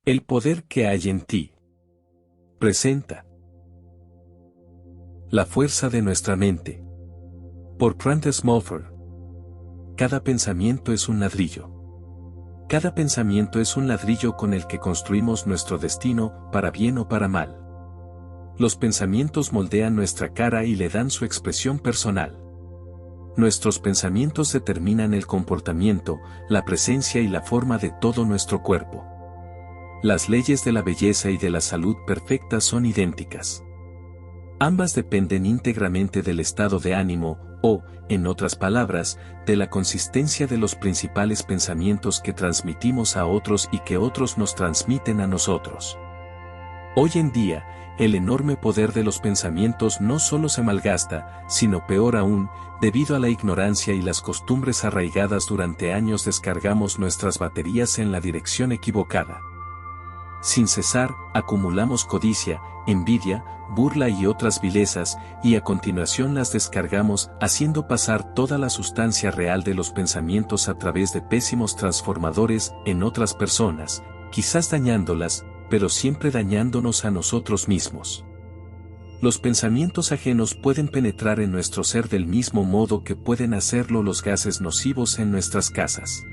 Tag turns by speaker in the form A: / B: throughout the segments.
A: El poder que hay en ti. Presenta La fuerza de nuestra mente. Por Grant Smallford. Cada pensamiento es un ladrillo. Cada pensamiento es un ladrillo con el que construimos nuestro destino, para bien o para mal. Los pensamientos moldean nuestra cara y le dan su expresión personal. Nuestros pensamientos determinan el comportamiento, la presencia y la forma de todo nuestro cuerpo. Las leyes de la belleza y de la salud perfecta son idénticas. Ambas dependen íntegramente del estado de ánimo, o, en otras palabras, de la consistencia de los principales pensamientos que transmitimos a otros y que otros nos transmiten a nosotros. Hoy en día, el enorme poder de los pensamientos no solo se malgasta, sino peor aún, debido a la ignorancia y las costumbres arraigadas durante años descargamos nuestras baterías en la dirección equivocada. Sin cesar, acumulamos codicia, envidia, burla y otras vilezas, y a continuación las descargamos, haciendo pasar toda la sustancia real de los pensamientos a través de pésimos transformadores en otras personas, quizás dañándolas, pero siempre dañándonos a nosotros mismos. Los pensamientos ajenos pueden penetrar en nuestro ser del mismo modo que pueden hacerlo los gases nocivos en nuestras casas.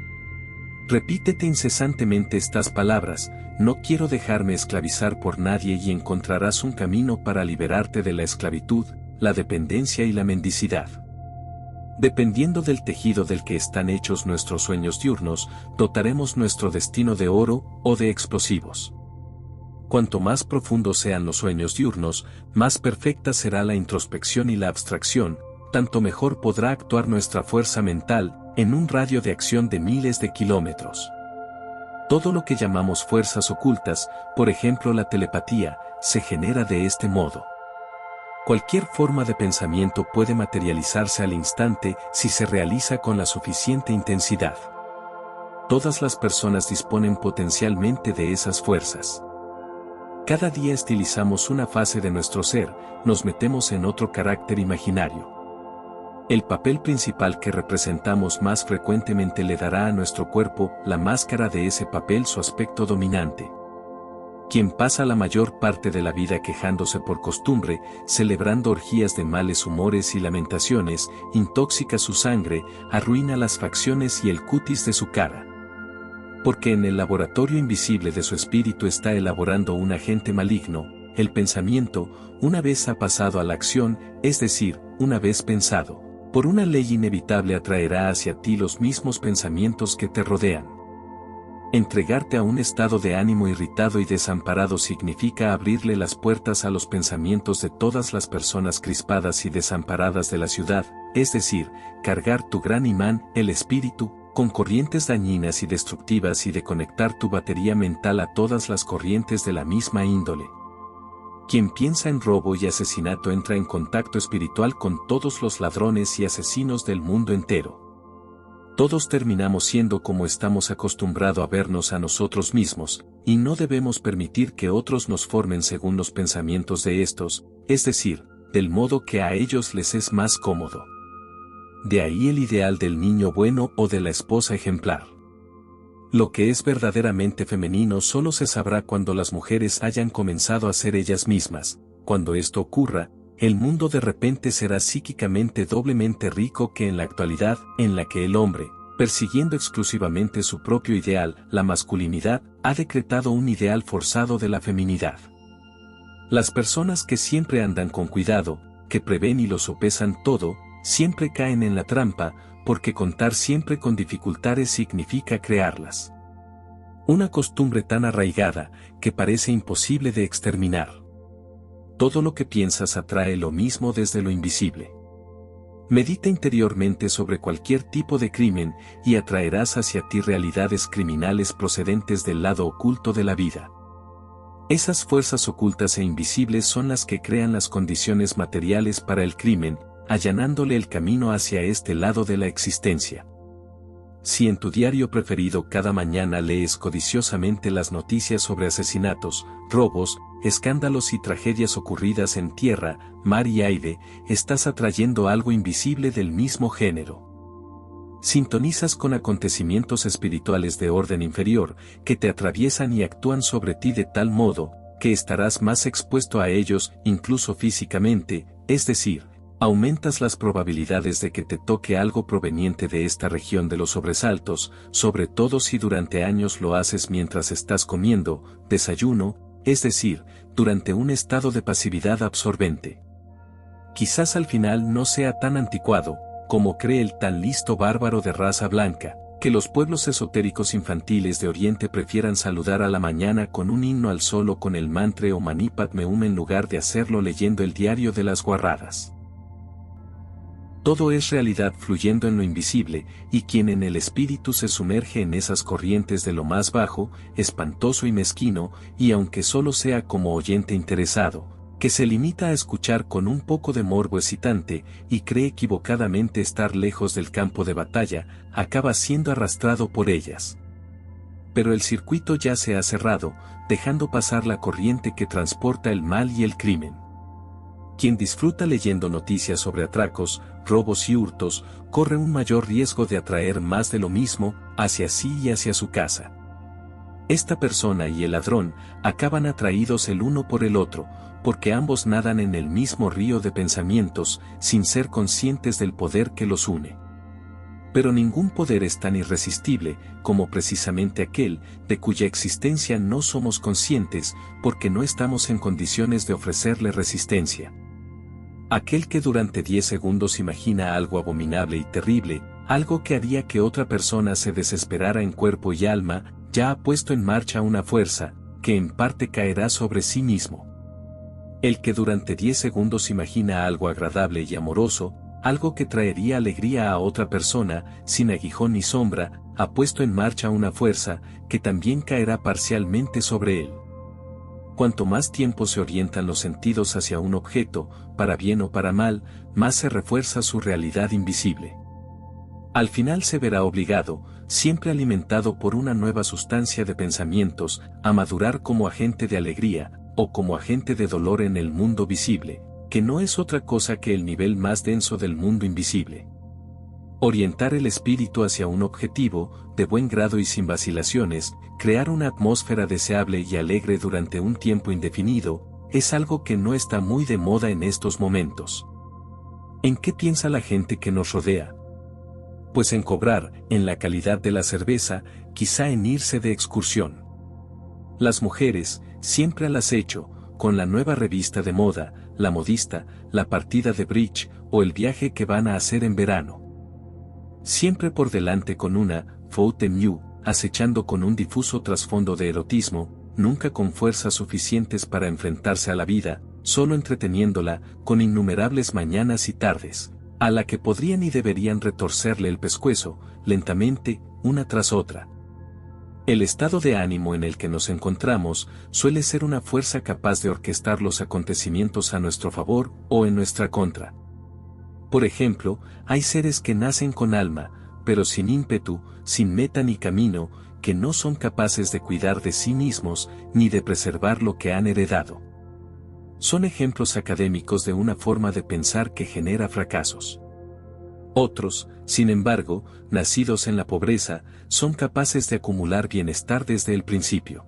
A: Repítete incesantemente estas palabras: no quiero dejarme esclavizar por nadie, y encontrarás un camino para liberarte de la esclavitud, la dependencia y la mendicidad. Dependiendo del tejido del que están hechos nuestros sueños diurnos, dotaremos nuestro destino de oro o de explosivos. Cuanto más profundos sean los sueños diurnos, más perfecta será la introspección y la abstracción, tanto mejor podrá actuar nuestra fuerza mental, en un radio de acción de miles de kilómetros. Todo lo que llamamos fuerzas ocultas, por ejemplo la telepatía, se genera de este modo. Cualquier forma de pensamiento puede materializarse al instante si se realiza con la suficiente intensidad. Todas las personas disponen potencialmente de esas fuerzas. Cada día estilizamos una fase de nuestro ser, nos metemos en otro carácter imaginario. El papel principal que representamos más frecuentemente le dará a nuestro cuerpo la máscara de ese papel, su aspecto dominante. Quien pasa la mayor parte de la vida quejándose por costumbre, celebrando orgías de males humores y lamentaciones, intoxica su sangre, arruina las facciones y el cutis de su cara. Porque en el laboratorio invisible de su espíritu está elaborando un agente maligno, el pensamiento, una vez ha pasado a la acción, es decir, una vez pensado, por una ley inevitable atraerá hacia ti los mismos pensamientos que te rodean. Entregarte a un estado de ánimo irritado y desamparado significa abrirle las puertas a los pensamientos de todas las personas crispadas y desamparadas de la ciudad, es decir, cargar tu gran imán, el espíritu, con corrientes dañinas y destructivas, y de conectar tu batería mental a todas las corrientes de la misma índole. Quien piensa en robo y asesinato entra en contacto espiritual con todos los ladrones y asesinos del mundo entero. Todos terminamos siendo como estamos acostumbrados a vernos a nosotros mismos, y no debemos permitir que otros nos formen según los pensamientos de estos, es decir, del modo que a ellos les es más cómodo. De ahí el ideal del niño bueno o de la esposa ejemplar. Lo que es verdaderamente femenino solo se sabrá cuando las mujeres hayan comenzado a ser ellas mismas. Cuando esto ocurra, el mundo de repente será psíquicamente doblemente rico que en la actualidad, en la que el hombre, persiguiendo exclusivamente su propio ideal, la masculinidad, ha decretado un ideal forzado de la feminidad. Las personas que siempre andan con cuidado, que prevén y lo sopesan todo, siempre caen en la trampa, porque contar siempre con dificultades significa crearlas. Una costumbre tan arraigada, que parece imposible de exterminar. Todo lo que piensas atrae lo mismo desde lo invisible. Medita interiormente sobre cualquier tipo de crimen, y atraerás hacia ti realidades criminales procedentes del lado oculto de la vida. Esas fuerzas ocultas e invisibles son las que crean las condiciones materiales para el crimen, allanándole el camino hacia este lado de la existencia. Si en tu diario preferido cada mañana lees codiciosamente las noticias sobre asesinatos, robos, escándalos y tragedias ocurridas en tierra, mar y aire, estás atrayendo algo invisible del mismo género. Sintonizas con acontecimientos espirituales de orden inferior, que te atraviesan y actúan sobre ti de tal modo, que estarás más expuesto a ellos, incluso físicamente, es decir, aumentas las probabilidades de que te toque algo proveniente de esta región de los sobresaltos, sobre todo si durante años lo haces mientras estás comiendo, desayuno, es decir, durante un estado de pasividad absorbente. Quizás al final no sea tan anticuado, como cree el tan listo bárbaro de raza blanca, que los pueblos esotéricos infantiles de Oriente prefieran saludar a la mañana con un himno al sol o con el mantra o Mani Padme Hum en lugar de hacerlo leyendo el diario de las guarradas. Todo es realidad fluyendo en lo invisible, y quien en el espíritu se sumerge en esas corrientes de lo más bajo, espantoso y mezquino, y aunque solo sea como oyente interesado, que se limita a escuchar con un poco de morbo excitante, y cree equivocadamente estar lejos del campo de batalla, acaba siendo arrastrado por ellas. Pero el circuito ya se ha cerrado, dejando pasar la corriente que transporta el mal y el crimen. Quien disfruta leyendo noticias sobre atracos, robos y hurtos, corre un mayor riesgo de atraer más de lo mismo, hacia sí y hacia su casa. Esta persona y el ladrón acaban atraídos el uno por el otro, porque ambos nadan en el mismo río de pensamientos, sin ser conscientes del poder que los une. Pero ningún poder es tan irresistible como precisamente aquel de cuya existencia no somos conscientes, porque no estamos en condiciones de ofrecerle resistencia. Aquel que durante 10 segundos imagina algo abominable y terrible, algo que haría que otra persona se desesperara en cuerpo y alma, ya ha puesto en marcha una fuerza, que en parte caerá sobre sí mismo. El que durante 10 segundos imagina algo agradable y amoroso, algo que traería alegría a otra persona, sin aguijón ni sombra, ha puesto en marcha una fuerza, que también caerá parcialmente sobre él. Cuanto más tiempo se orientan los sentidos hacia un objeto, para bien o para mal, más se refuerza su realidad invisible. Al final se verá obligado, siempre alimentado por una nueva sustancia de pensamientos, a madurar como agente de alegría, o como agente de dolor en el mundo visible, que no es otra cosa que el nivel más denso del mundo invisible. Orientar el espíritu hacia un objetivo, de buen grado y sin vacilaciones, crear una atmósfera deseable y alegre durante un tiempo indefinido, es algo que no está muy de moda en estos momentos. ¿En qué piensa la gente que nos rodea? Pues en cobrar, en la calidad de la cerveza, quizá en irse de excursión. Las mujeres, siempre al acecho, con la nueva revista de moda, la modista, la partida de bridge, o el viaje que van a hacer en verano. Siempre por delante con una faute mieux, acechando con un difuso trasfondo de erotismo, nunca con fuerzas suficientes para enfrentarse a la vida, solo entreteniéndola, con innumerables mañanas y tardes, a la que podrían y deberían retorcerle el pescuezo, lentamente, una tras otra. El estado de ánimo en el que nos encontramos suele ser una fuerza capaz de orquestar los acontecimientos a nuestro favor o en nuestra contra. Por ejemplo, hay seres que nacen con alma, pero sin ímpetu, sin meta ni camino, que no son capaces de cuidar de sí mismos, ni de preservar lo que han heredado. Son ejemplos académicos de una forma de pensar que genera fracasos. Otros, sin embargo, nacidos en la pobreza, son capaces de acumular bienestar desde el principio.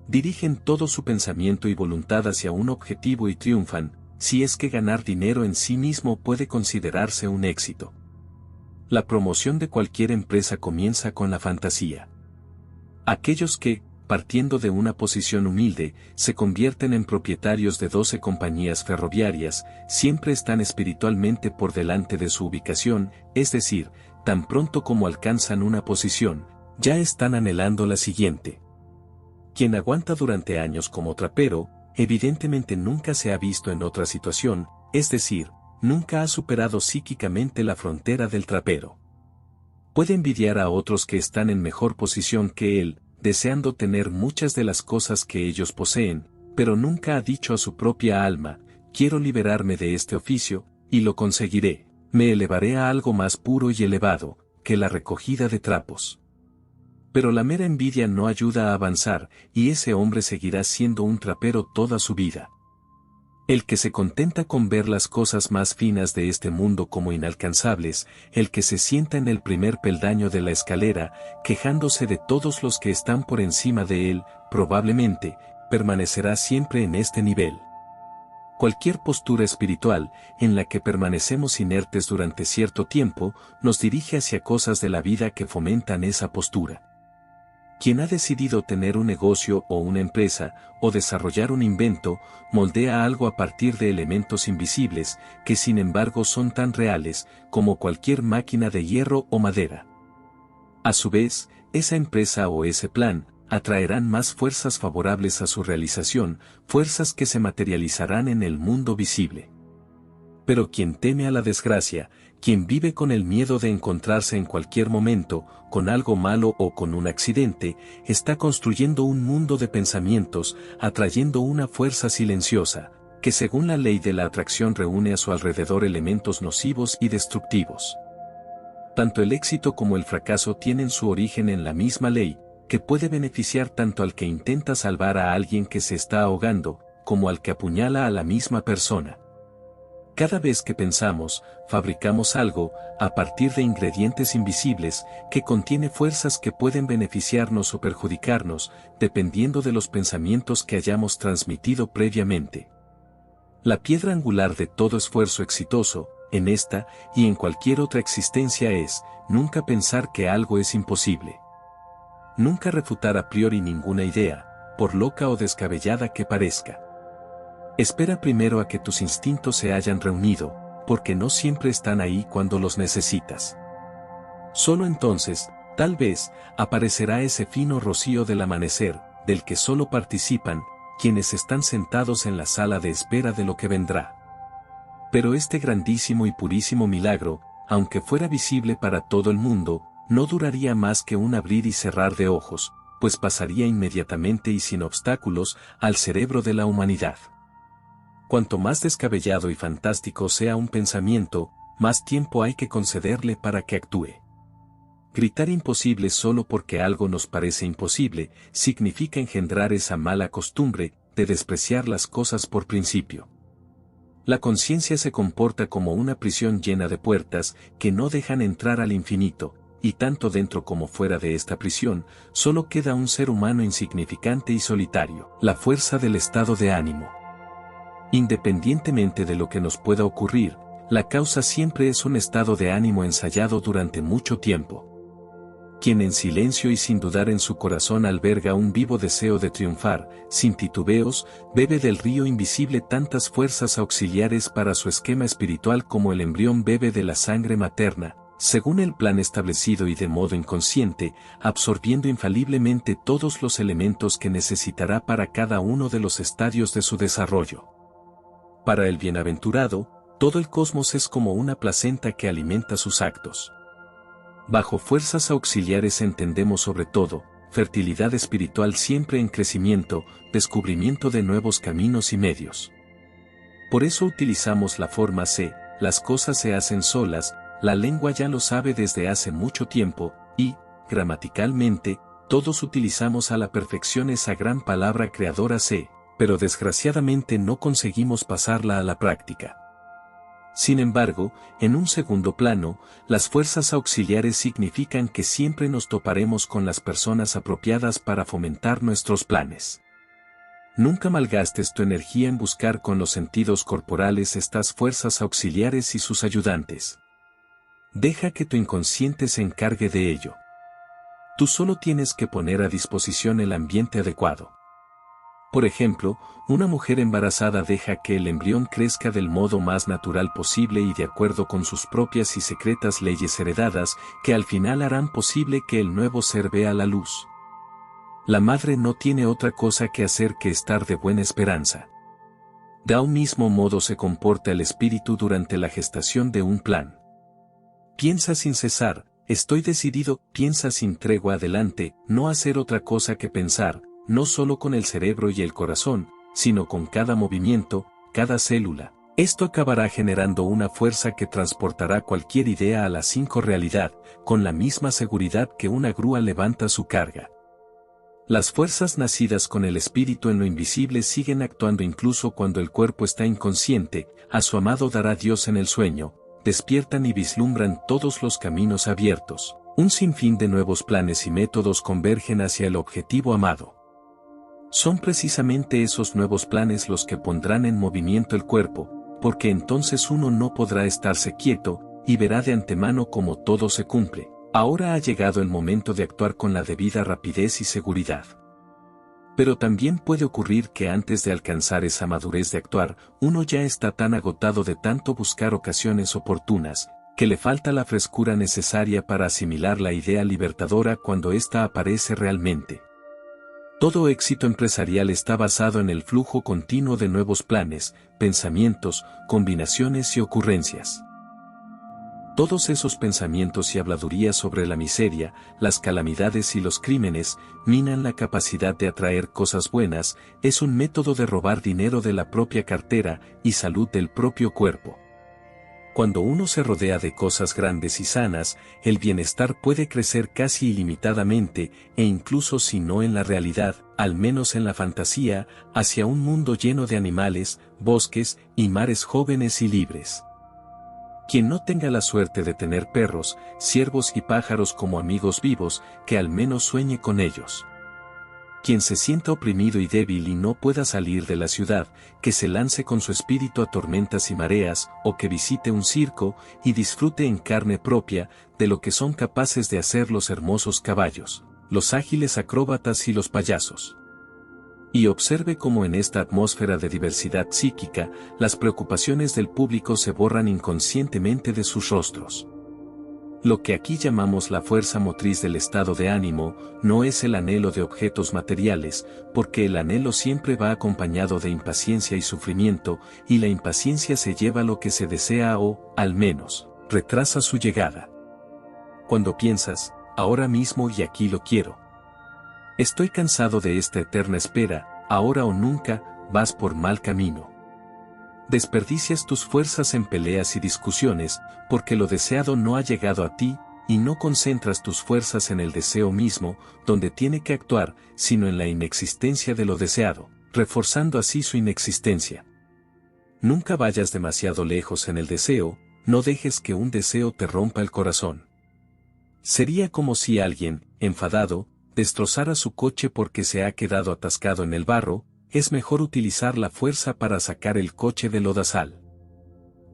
A: Dirigen todo su pensamiento y voluntad hacia un objetivo y triunfan, si es que ganar dinero en sí mismo puede considerarse un éxito. La promoción de cualquier empresa comienza con la fantasía. Aquellos que, partiendo de una posición humilde, se convierten en propietarios de 12 compañías ferroviarias, siempre están espiritualmente por delante de su ubicación, es decir, tan pronto como alcanzan una posición, ya están anhelando la siguiente. Quien aguanta durante años como trapero, evidentemente nunca se ha visto en otra situación, es decir, nunca ha superado psíquicamente la frontera del trapero. Puede envidiar a otros que están en mejor posición que él, deseando tener muchas de las cosas que ellos poseen, pero nunca ha dicho a su propia alma, quiero liberarme de este oficio, y lo conseguiré, me elevaré a algo más puro y elevado, que la recogida de trapos. Pero la mera envidia no ayuda a avanzar, y ese hombre seguirá siendo un trapero toda su vida. El que se contenta con ver las cosas más finas de este mundo como inalcanzables, el que se sienta en el primer peldaño de la escalera, quejándose de todos los que están por encima de él, probablemente, permanecerá siempre en este nivel. Cualquier postura espiritual, en la que permanecemos inertes durante cierto tiempo, nos dirige hacia cosas de la vida que fomentan esa postura. Quien ha decidido tener un negocio o una empresa, o desarrollar un invento, moldea algo a partir de elementos invisibles, que sin embargo son tan reales, como cualquier máquina de hierro o madera. A su vez, esa empresa o ese plan, atraerán más fuerzas favorables a su realización, fuerzas que se materializarán en el mundo visible. Pero quien teme a la desgracia, quien vive con el miedo de encontrarse en cualquier momento, con algo malo o con un accidente, está construyendo un mundo de pensamientos, atrayendo una fuerza silenciosa, que según la ley de la atracción reúne a su alrededor elementos nocivos y destructivos. Tanto el éxito como el fracaso tienen su origen en la misma ley, que puede beneficiar tanto al que intenta salvar a alguien que se está ahogando, como al que apuñala a la misma persona. Cada vez que pensamos, fabricamos algo, a partir de ingredientes invisibles, que contiene fuerzas que pueden beneficiarnos o perjudicarnos, dependiendo de los pensamientos que hayamos transmitido previamente. La piedra angular de todo esfuerzo exitoso, en esta y en cualquier otra existencia es, nunca pensar que algo es imposible. Nunca refutar a priori ninguna idea, por loca o descabellada que parezca. Espera primero a que tus instintos se hayan reunido, porque no siempre están ahí cuando los necesitas. Solo entonces, tal vez, aparecerá ese fino rocío del amanecer, del que solo participan quienes están sentados en la sala de espera de lo que vendrá. Pero este grandísimo y purísimo milagro, aunque fuera visible para todo el mundo, no duraría más que un abrir y cerrar de ojos, pues pasaría inmediatamente y sin obstáculos al cerebro de la humanidad. Cuanto más descabellado y fantástico sea un pensamiento, más tiempo hay que concederle para que actúe. Gritar imposible solo porque algo nos parece imposible, significa engendrar esa mala costumbre de despreciar las cosas por principio. La conciencia se comporta como una prisión llena de puertas que no dejan entrar al infinito, y tanto dentro como fuera de esta prisión, solo queda un ser humano insignificante y solitario, la fuerza del estado de ánimo. Independientemente de lo que nos pueda ocurrir, la causa siempre es un estado de ánimo ensayado durante mucho tiempo. Quien en silencio y sin dudar en su corazón alberga un vivo deseo de triunfar, sin titubeos, bebe del río invisible tantas fuerzas auxiliares para su esquema espiritual como el embrión bebe de la sangre materna, según el plan establecido y de modo inconsciente, absorbiendo infaliblemente todos los elementos que necesitará para cada uno de los estadios de su desarrollo. Para el bienaventurado, todo el cosmos es como una placenta que alimenta sus actos. Bajo fuerzas auxiliares entendemos sobre todo, fertilidad espiritual siempre en crecimiento, descubrimiento de nuevos caminos y medios. Por eso utilizamos la forma se, las cosas se hacen solas, la lengua ya lo sabe desde hace mucho tiempo, y, gramaticalmente, todos utilizamos a la perfección esa gran palabra creadora se, pero desgraciadamente no conseguimos pasarla a la práctica. Sin embargo, en un segundo plano, las fuerzas auxiliares significan que siempre nos toparemos con las personas apropiadas para fomentar nuestros planes. Nunca malgastes tu energía en buscar con los sentidos corporales estas fuerzas auxiliares y sus ayudantes. Deja que tu inconsciente se encargue de ello. Tú solo tienes que poner a disposición el ambiente adecuado. Por ejemplo, una mujer embarazada deja que el embrión crezca del modo más natural posible y de acuerdo con sus propias y secretas leyes heredadas, que al final harán posible que el nuevo ser vea la luz. La madre no tiene otra cosa que hacer que estar de buena esperanza. De un mismo modo se comporta el espíritu durante la gestación de un plan. Piensa sin cesar, estoy decidido, piensa sin tregua adelante, no hacer otra cosa que pensar, no solo con el cerebro y el corazón, sino con cada movimiento, cada célula. Esto acabará generando una fuerza que transportará cualquier idea a la 5 realidad, con la misma seguridad que una grúa levanta su carga. Las fuerzas nacidas con el espíritu en lo invisible siguen actuando incluso cuando el cuerpo está inconsciente. A su amado dará Dios en el sueño, despiertan y vislumbran todos los caminos abiertos. Un sinfín de nuevos planes y métodos convergen hacia el objetivo amado. Son precisamente esos nuevos planes los que pondrán en movimiento el cuerpo, porque entonces uno no podrá estarse quieto, y verá de antemano cómo todo se cumple. Ahora ha llegado el momento de actuar con la debida rapidez y seguridad. Pero también puede ocurrir que antes de alcanzar esa madurez de actuar, uno ya está tan agotado de tanto buscar ocasiones oportunas, que le falta la frescura necesaria para asimilar la idea libertadora cuando ésta aparece realmente. Todo éxito empresarial está basado en el flujo continuo de nuevos planes, pensamientos, combinaciones y ocurrencias. Todos esos pensamientos y habladurías sobre la miseria, las calamidades y los crímenes, minan la capacidad de atraer cosas buenas. Es un método de robar dinero de la propia cartera y salud del propio cuerpo. Cuando uno se rodea de cosas grandes y sanas, el bienestar puede crecer casi ilimitadamente, e incluso si no en la realidad, al menos en la fantasía, hacia un mundo lleno de animales, bosques y mares jóvenes y libres. Quien no tenga la suerte de tener perros, ciervos y pájaros como amigos vivos, que al menos sueñe con ellos. Quien se sienta oprimido y débil y no pueda salir de la ciudad, que se lance con su espíritu a tormentas y mareas, o que visite un circo, y disfrute en carne propia, de lo que son capaces de hacer los hermosos caballos, los ágiles acróbatas y los payasos. Y observe cómo en esta atmósfera de diversidad psíquica, las preocupaciones del público se borran inconscientemente de sus rostros. Lo que aquí llamamos la fuerza motriz del estado de ánimo, no es el anhelo de objetos materiales, porque el anhelo siempre va acompañado de impaciencia y sufrimiento, y la impaciencia se lleva lo que se desea o, al menos, retrasa su llegada. Cuando piensas, ahora mismo y aquí lo quiero. Estoy cansado de esta eterna espera, ahora o nunca, vas por mal camino. Desperdicias tus fuerzas en peleas y discusiones, porque lo deseado no ha llegado a ti, y no concentras tus fuerzas en el deseo mismo, donde tiene que actuar, sino en la inexistencia de lo deseado, reforzando así su inexistencia. Nunca vayas demasiado lejos en el deseo, no dejes que un deseo te rompa el corazón. Sería como si alguien, enfadado, destrozara su coche porque se ha quedado atascado en el barro. Es mejor utilizar la fuerza para sacar el coche del lodazal.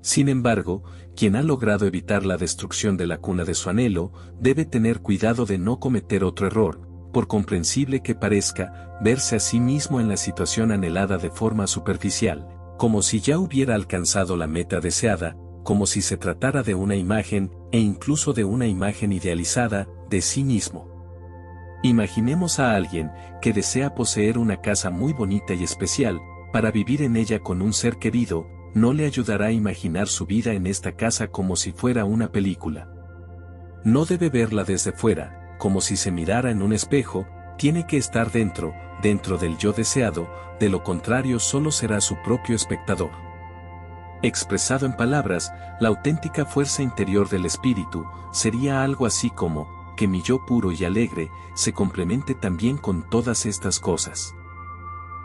A: Sin embargo, quien ha logrado evitar la destrucción de la cuna de su anhelo, debe tener cuidado de no cometer otro error, por comprensible que parezca, verse a sí mismo en la situación anhelada de forma superficial, como si ya hubiera alcanzado la meta deseada, como si se tratara de una imagen, e incluso de una imagen idealizada, de sí mismo. Imaginemos a alguien que desea poseer una casa muy bonita y especial, para vivir en ella con un ser querido. No le ayudará a imaginar su vida en esta casa como si fuera una película. No debe verla desde fuera, como si se mirara en un espejo, tiene que estar dentro del yo deseado, de lo contrario solo será su propio espectador. Expresado en palabras, la auténtica fuerza interior del espíritu sería algo así como que mi yo puro y alegre se complemente también con todas estas cosas.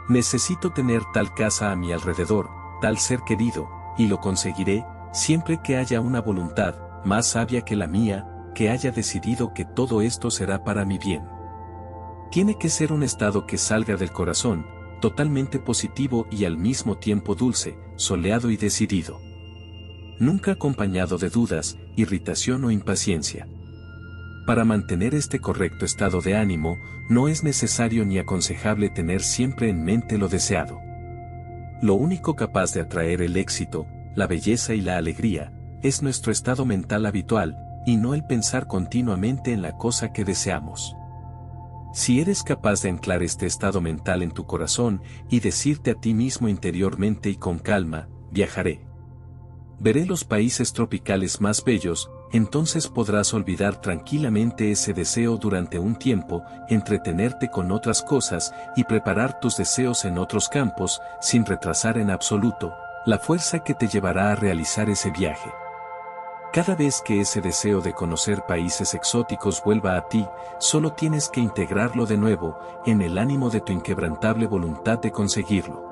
A: Necesito tener tal casa a mi alrededor, tal ser querido, y lo conseguiré, siempre que haya una voluntad, más sabia que la mía, que haya decidido que todo esto será para mi bien. Tiene que ser un estado que salga del corazón, totalmente positivo y al mismo tiempo dulce, soleado y decidido. Nunca acompañado de dudas, irritación o impaciencia. Para mantener este correcto estado de ánimo, no es necesario ni aconsejable tener siempre en mente lo deseado. Lo único capaz de atraer el éxito, la belleza y la alegría, es nuestro estado mental habitual, y no el pensar continuamente en la cosa que deseamos. Si eres capaz de anclar este estado mental en tu corazón, y decirte a ti mismo interiormente y con calma, viajaré. Veré los países tropicales más bellos, entonces podrás olvidar tranquilamente ese deseo durante un tiempo, entretenerte con otras cosas y preparar tus deseos en otros campos, sin retrasar en absoluto la fuerza que te llevará a realizar ese viaje. Cada vez que ese deseo de conocer países exóticos vuelva a ti, solo tienes que integrarlo de nuevo, en el ánimo de tu inquebrantable voluntad de conseguirlo.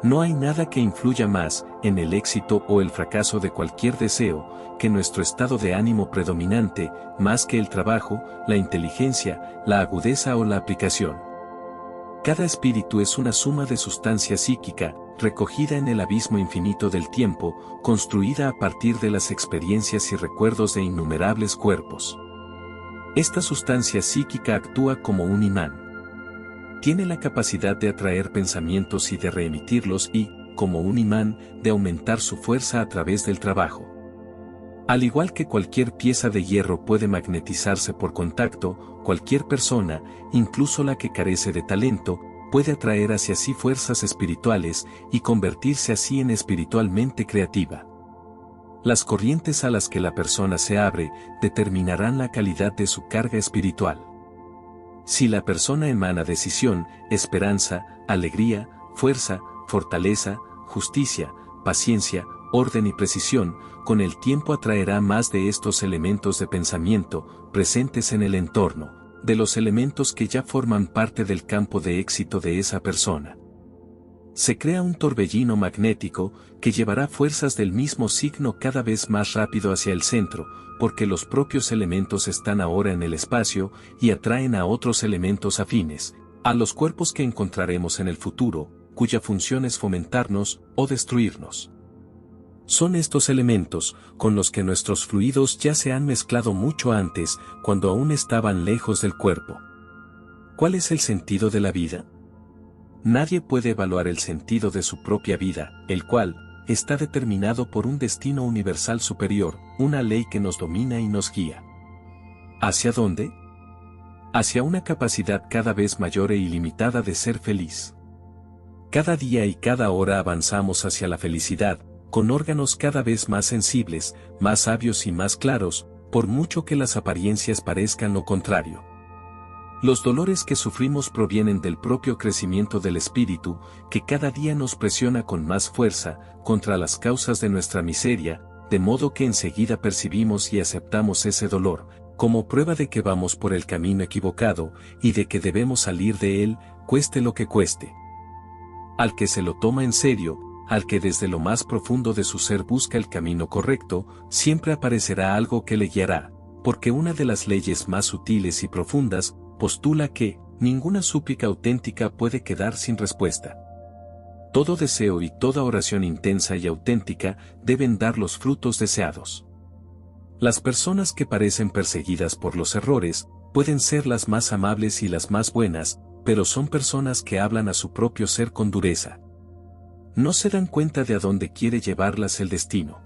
A: No hay nada que influya más, en el éxito o el fracaso de cualquier deseo, que nuestro estado de ánimo predominante, más que el trabajo, la inteligencia, la agudeza o la aplicación. Cada espíritu es una suma de sustancia psíquica, recogida en el abismo infinito del tiempo, construida a partir de las experiencias y recuerdos de innumerables cuerpos. Esta sustancia psíquica actúa como un imán. Tiene la capacidad de atraer pensamientos y de reemitirlos y, como un imán, de aumentar su fuerza a través del trabajo. Al igual que cualquier pieza de hierro puede magnetizarse por contacto, cualquier persona, incluso la que carece de talento, puede atraer hacia sí fuerzas espirituales y convertirse así en espiritualmente creativa. Las corrientes a las que la persona se abre determinarán la calidad de su carga espiritual. Si la persona emana decisión, esperanza, alegría, fuerza, fortaleza, justicia, paciencia, orden y precisión, con el tiempo atraerá más de estos elementos de pensamiento, presentes en el entorno, de los elementos que ya forman parte del campo de éxito de esa persona. Se crea un torbellino magnético, que llevará fuerzas del mismo signo cada vez más rápido hacia el centro, porque los propios elementos están ahora en el espacio, y atraen a otros elementos afines, a los cuerpos que encontraremos en el futuro, cuya función es fomentarnos o destruirnos. Son estos elementos, con los que nuestros fluidos ya se han mezclado mucho antes, cuando aún estaban lejos del cuerpo. ¿Cuál es el sentido de la vida? Nadie puede evaluar el sentido de su propia vida, el cual está determinado por un destino universal superior, una ley que nos domina y nos guía. ¿Hacia dónde? Hacia una capacidad cada vez mayor e ilimitada de ser feliz. Cada día y cada hora avanzamos hacia la felicidad, con órganos cada vez más sensibles, más sabios y más claros, por mucho que las apariencias parezcan lo contrario. Los dolores que sufrimos provienen del propio crecimiento del espíritu, que cada día nos presiona con más fuerza, contra las causas de nuestra miseria, de modo que enseguida percibimos y aceptamos ese dolor, como prueba de que vamos por el camino equivocado, y de que debemos salir de él, cueste lo que cueste. Al que se lo toma en serio, al que desde lo más profundo de su ser busca el camino correcto, siempre aparecerá algo que le guiará, porque una de las leyes más sutiles y profundas, postula que, ninguna súplica auténtica puede quedar sin respuesta. Todo deseo y toda oración intensa y auténtica deben dar los frutos deseados. Las personas que parecen perseguidas por los errores, pueden ser las más amables y las más buenas, pero son personas que hablan a su propio ser con dureza. No se dan cuenta de a dónde quiere llevarlas el destino.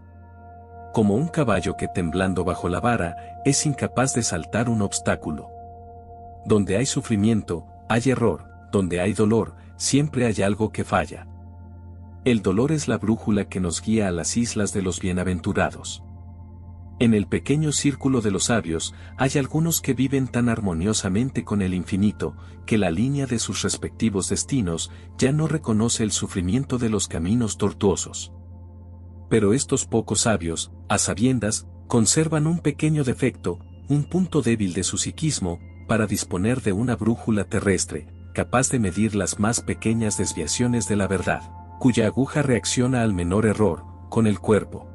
A: Como un caballo que temblando bajo la vara, es incapaz de saltar un obstáculo. Donde hay sufrimiento, hay error, donde hay dolor, siempre hay algo que falla. El dolor es la brújula que nos guía a las islas de los bienaventurados. En el pequeño círculo de los sabios, hay algunos que viven tan armoniosamente con el infinito, que la línea de sus respectivos destinos ya no reconoce el sufrimiento de los caminos tortuosos. Pero estos pocos sabios, a sabiendas, conservan un pequeño defecto, un punto débil de su psiquismo, para disponer de una brújula terrestre, capaz de medir las más pequeñas desviaciones de la verdad, cuya aguja reacciona al menor error, con el cuerpo.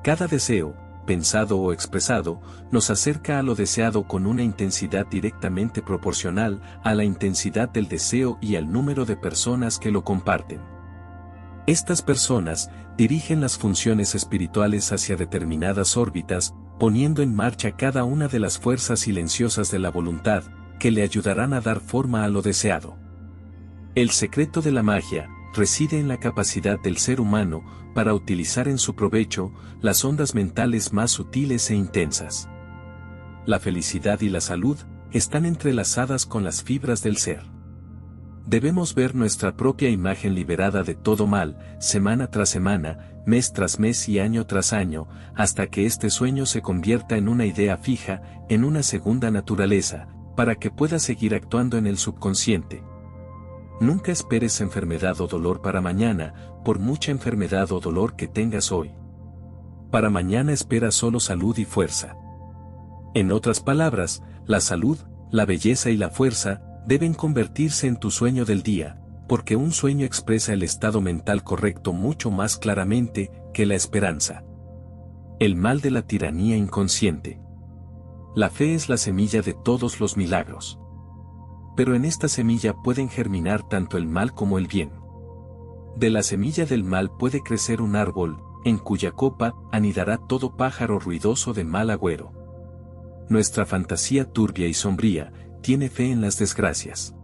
A: Cada deseo, pensado o expresado, nos acerca a lo deseado con una intensidad directamente proporcional a la intensidad del deseo y al número de personas que lo comparten. Estas personas dirigen las funciones espirituales hacia determinadas órbitas, poniendo en marcha cada una de las fuerzas silenciosas de la voluntad, que le ayudarán a dar forma a lo deseado. El secreto de la magia reside en la capacidad del ser humano para utilizar en su provecho las ondas mentales más sutiles e intensas. La felicidad y la salud están entrelazadas con las fibras del ser. Debemos ver nuestra propia imagen liberada de todo mal, semana tras semana, mes tras mes y año tras año, hasta que este sueño se convierta en una idea fija, en una segunda naturaleza, para que pueda seguir actuando en el subconsciente. Nunca esperes enfermedad o dolor para mañana, por mucha enfermedad o dolor que tengas hoy. Para mañana espera solo salud y fuerza. En otras palabras, la salud, la belleza y la fuerza deben convertirse en tu sueño del día, porque un sueño expresa el estado mental correcto mucho más claramente que la esperanza. El mal de la tiranía inconsciente. La fe es la semilla de todos los milagros. Pero en esta semilla pueden germinar tanto el mal como el bien. De la semilla del mal puede crecer un árbol, en cuya copa anidará todo pájaro ruidoso de mal agüero. Nuestra fantasía turbia y sombría tiene fe en las desgracias.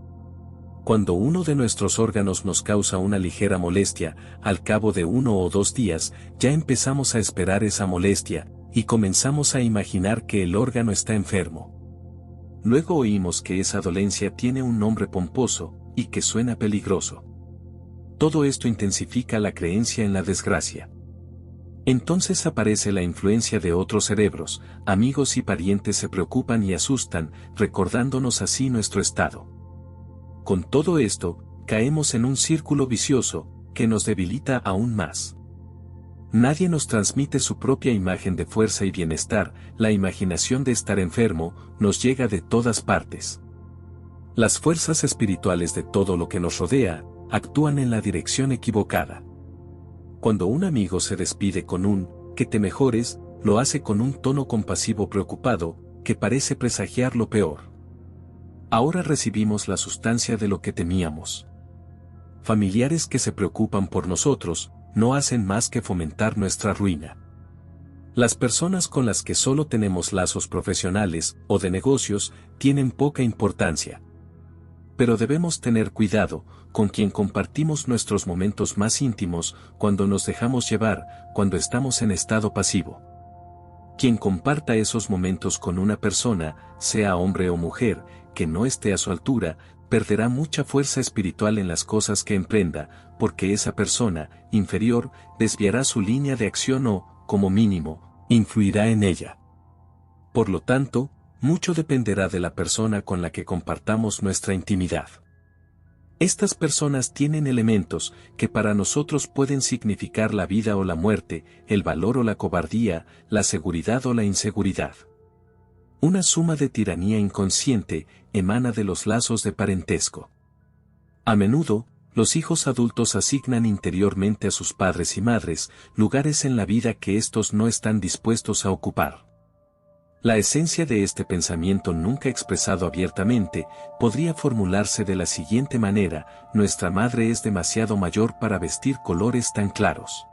A: Cuando uno de nuestros órganos nos causa una ligera molestia, al cabo de 1 o 2 días, ya empezamos a esperar esa molestia, y comenzamos a imaginar que el órgano está enfermo. Luego oímos que esa dolencia tiene un nombre pomposo, y que suena peligroso. Todo esto intensifica la creencia en la desgracia. Entonces aparece la influencia de otros cerebros, amigos y parientes se preocupan y asustan, recordándonos así nuestro estado. Con todo esto, caemos en un círculo vicioso, que nos debilita aún más. Nadie nos transmite su propia imagen de fuerza y bienestar, la imaginación de estar enfermo, nos llega de todas partes. Las fuerzas espirituales de todo lo que nos rodea, actúan en la dirección equivocada. Cuando un amigo se despide con un, que te mejores, lo hace con un tono compasivo preocupado, que parece presagiar lo peor. Ahora recibimos la sustancia de lo que temíamos. Familiares que se preocupan por nosotros, no hacen más que fomentar nuestra ruina. Las personas con las que solo tenemos lazos profesionales o de negocios tienen poca importancia. Pero debemos tener cuidado con quien compartimos nuestros momentos más íntimos, cuando nos dejamos llevar, cuando estamos en estado pasivo. Quien comparta esos momentos con una persona, sea hombre o mujer, que no esté a su altura, perderá mucha fuerza espiritual en las cosas que emprenda, porque esa persona, inferior, desviará su línea de acción o, como mínimo, influirá en ella. Por lo tanto, mucho dependerá de la persona con la que compartamos nuestra intimidad. Estas personas tienen elementos que para nosotros pueden significar la vida o la muerte, el valor o la cobardía, la seguridad o la inseguridad. Una suma de tiranía inconsciente emana de los lazos de parentesco. A menudo, los hijos adultos asignan interiormente a sus padres y madres lugares en la vida que éstos no están dispuestos a ocupar. La esencia de este pensamiento nunca expresado abiertamente podría formularse de la siguiente manera: nuestra madre es demasiado mayor para vestir colores tan claros.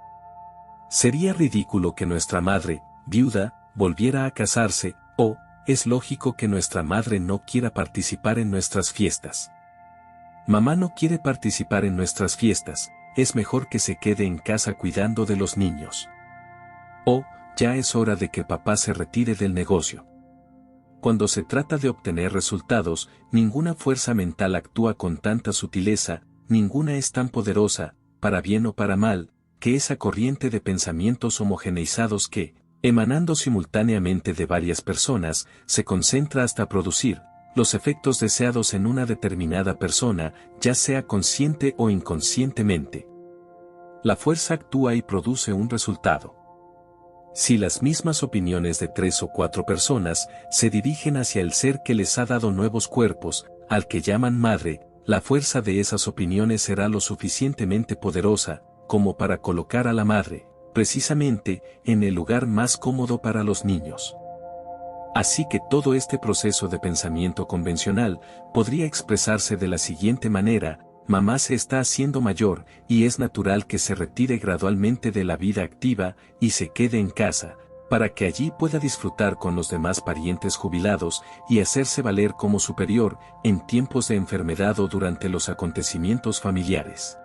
A: Sería ridículo que nuestra madre, viuda, volviera a casarse, o, es lógico que nuestra madre no quiera participar en nuestras fiestas. Mamá no quiere participar en nuestras fiestas, es mejor que se quede en casa cuidando de los niños. O, ya es hora de que papá se retire del negocio. Cuando se trata de obtener resultados, ninguna fuerza mental actúa con tanta sutileza, ninguna es tan poderosa, para bien o para mal, que esa corriente de pensamientos homogeneizados que, emanando simultáneamente de varias personas, se concentra hasta producir los efectos deseados en una determinada persona, ya sea consciente o inconscientemente. La fuerza actúa y produce un resultado. Si las mismas opiniones de 3 o 4 personas se dirigen hacia el ser que les ha dado nuevos cuerpos, al que llaman madre, la fuerza de esas opiniones será lo suficientemente poderosa, como para colocar a la madre, precisamente, en el lugar más cómodo para los niños. Así que todo este proceso de pensamiento convencional podría expresarse de la siguiente manera: mamá se está haciendo mayor, y es natural que se retire gradualmente de la vida activa, y se quede en casa, para que allí pueda disfrutar con los demás parientes jubilados, y hacerse valer como superior, en tiempos de enfermedad o durante los acontecimientos familiares.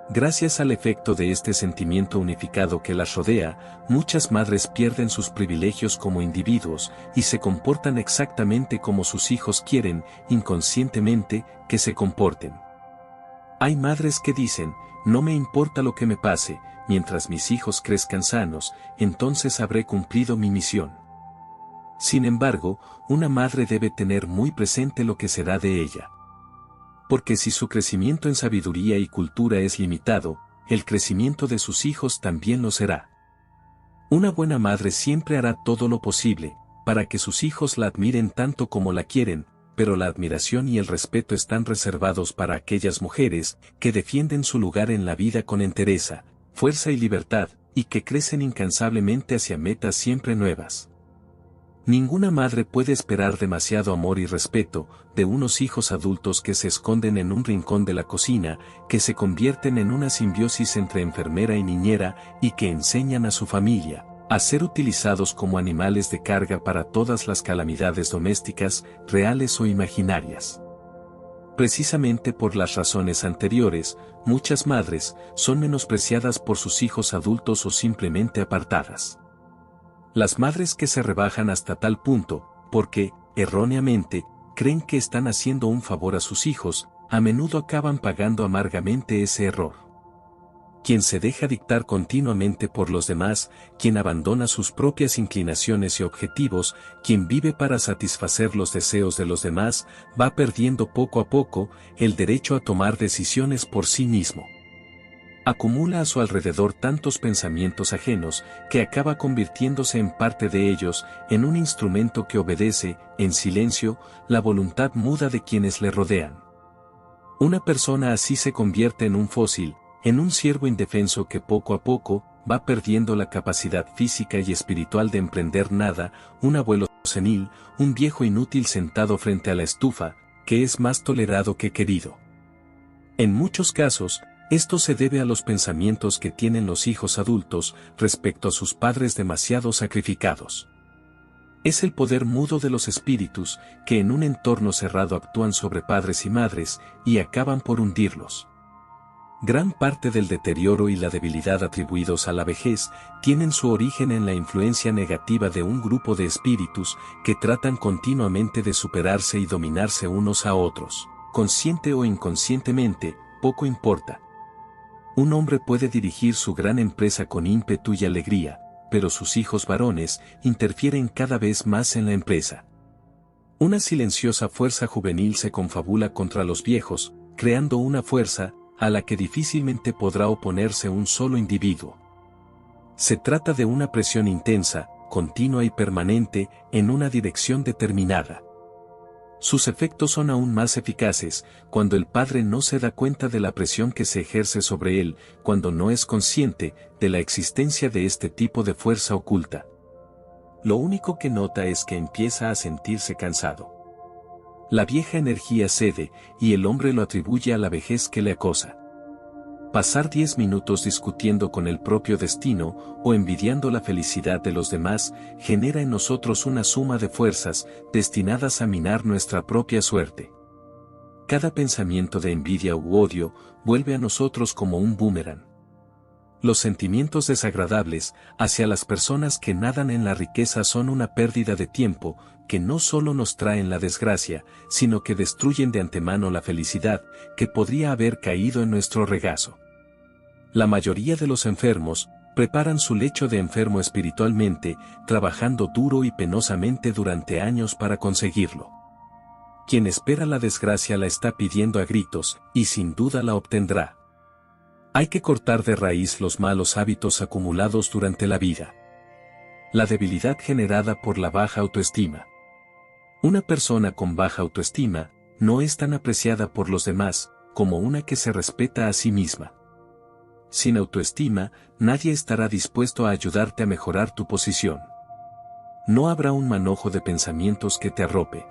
A: Gracias al efecto de este sentimiento unificado que las rodea, muchas madres pierden sus privilegios como individuos, y se comportan exactamente como sus hijos quieren, inconscientemente, que se comporten. Hay madres que dicen: no me importa lo que me pase, mientras mis hijos crezcan sanos, entonces habré cumplido mi misión. Sin embargo, una madre debe tener muy presente lo que será de ella. Porque si su crecimiento en sabiduría y cultura es limitado, el crecimiento de sus hijos también lo será. Una buena madre siempre hará todo lo posible para que sus hijos la admiren tanto como la quieren, pero la admiración y el respeto están reservados para aquellas mujeres que defienden su lugar en la vida con entereza, fuerza y libertad, y que crecen incansablemente hacia metas siempre nuevas. Ninguna madre puede esperar demasiado amor y respeto de unos hijos adultos que se esconden en un rincón de la cocina, que se convierten en una simbiosis entre enfermera y niñera y que enseñan a su familia a ser utilizados como animales de carga para todas las calamidades domésticas, reales o imaginarias. Precisamente por las razones anteriores, muchas madres son menospreciadas por sus hijos adultos o simplemente apartadas. Las madres que se rebajan hasta tal punto, porque, erróneamente, creen que están haciendo un favor a sus hijos, a menudo acaban pagando amargamente ese error. Quien se deja dictar continuamente por los demás, quien abandona sus propias inclinaciones y objetivos, quien vive para satisfacer los deseos de los demás, va perdiendo poco a poco el derecho a tomar decisiones por sí mismo. Acumula a su alrededor tantos pensamientos ajenos que acaba convirtiéndose en parte de ellos, en un instrumento que obedece, en silencio, la voluntad muda de quienes le rodean. Una persona así se convierte en un fósil, en un ciervo indefenso que poco a poco va perdiendo la capacidad física y espiritual de emprender nada, un abuelo senil, un viejo inútil sentado frente a la estufa, que es más tolerado que querido. En muchos casos, esto se debe a los pensamientos que tienen los hijos adultos respecto a sus padres demasiado sacrificados. Es el poder mudo de los espíritus que en un entorno cerrado actúan sobre padres y madres y acaban por hundirlos. Gran parte del deterioro y la debilidad atribuidos a la vejez tienen su origen en la influencia negativa de un grupo de espíritus que tratan continuamente de superarse y dominarse unos a otros. Consciente o inconscientemente, poco importa. Un hombre puede dirigir su gran empresa con ímpetu y alegría, pero sus hijos varones interfieren cada vez más en la empresa. Una silenciosa fuerza juvenil se confabula contra los viejos, creando una fuerza a la que difícilmente podrá oponerse un solo individuo. Se trata de una presión intensa, continua y permanente, en una dirección determinada. Sus efectos son aún más eficaces cuando el padre no se da cuenta de la presión que se ejerce sobre él, cuando no es consciente de la existencia de este tipo de fuerza oculta. Lo único que nota es que empieza a sentirse cansado. La vieja energía cede y el hombre lo atribuye a la vejez que le acosa. Pasar 10 minutos discutiendo con el propio destino o envidiando la felicidad de los demás genera en nosotros una suma de fuerzas destinadas a minar nuestra propia suerte. Cada pensamiento de envidia u odio vuelve a nosotros como un boomerang. Los sentimientos desagradables hacia las personas que nadan en la riqueza son una pérdida de tiempo que no solo nos traen la desgracia, sino que destruyen de antemano la felicidad que podría haber caído en nuestro regazo. La mayoría de los enfermos preparan su lecho de enfermo espiritualmente, trabajando duro y penosamente durante años para conseguirlo. Quien espera la desgracia la está pidiendo a gritos, y sin duda la obtendrá. Hay que cortar de raíz los malos hábitos acumulados durante la vida. La debilidad generada por la baja autoestima. Una persona con baja autoestima no es tan apreciada por los demás como una que se respeta a sí misma. Sin autoestima, nadie estará dispuesto a ayudarte a mejorar tu posición. No habrá un manojo de pensamientos que te arrope.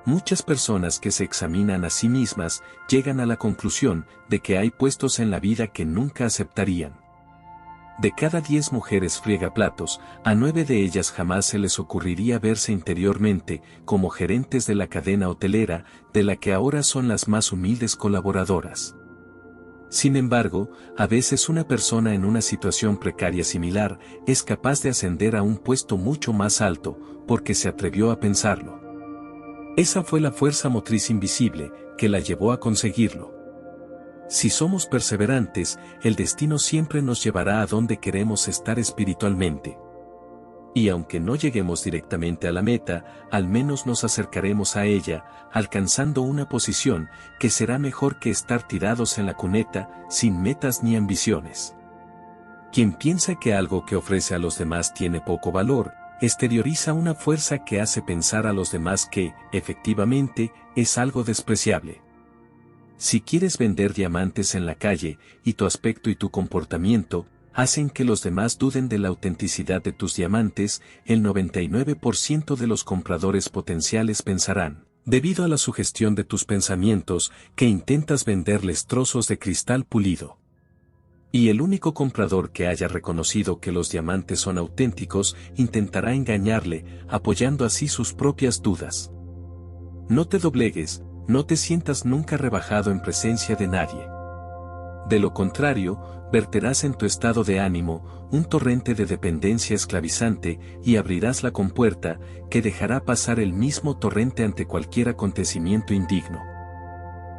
A: Muchas personas que se examinan a sí mismas llegan a la conclusión de que hay puestos en la vida que nunca aceptarían. De cada 10 mujeres friegaplatos, a 9 de ellas jamás se les ocurriría verse interiormente como gerentes de la cadena hotelera, de la que ahora son las más humildes colaboradoras. Sin embargo, a veces una persona en una situación precaria similar es capaz de ascender a un puesto mucho más alto, porque se atrevió a pensarlo. Esa fue la fuerza motriz invisible que la llevó a conseguirlo. Si somos perseverantes, el destino siempre nos llevará a donde queremos estar espiritualmente. Y aunque no lleguemos directamente a la meta, al menos nos acercaremos a ella, alcanzando una posición que será mejor que estar tirados en la cuneta, sin metas ni ambiciones. Quien piensa que algo que ofrece a los demás tiene poco valor, exterioriza una fuerza que hace pensar a los demás que, efectivamente, es algo despreciable. Si quieres vender diamantes en la calle, y tu aspecto y tu comportamiento hacen que los demás duden de la autenticidad de tus diamantes, el 99% de los compradores potenciales pensarán, debido a la sugestión de tus pensamientos, que intentas venderles trozos de cristal pulido. Y el único comprador que haya reconocido que los diamantes son auténticos intentará engañarle, apoyando así sus propias dudas. No te doblegues, no te sientas nunca rebajado en presencia de nadie. De lo contrario, verterás en tu estado de ánimo un torrente de dependencia esclavizante y abrirás la compuerta que dejará pasar el mismo torrente ante cualquier acontecimiento indigno.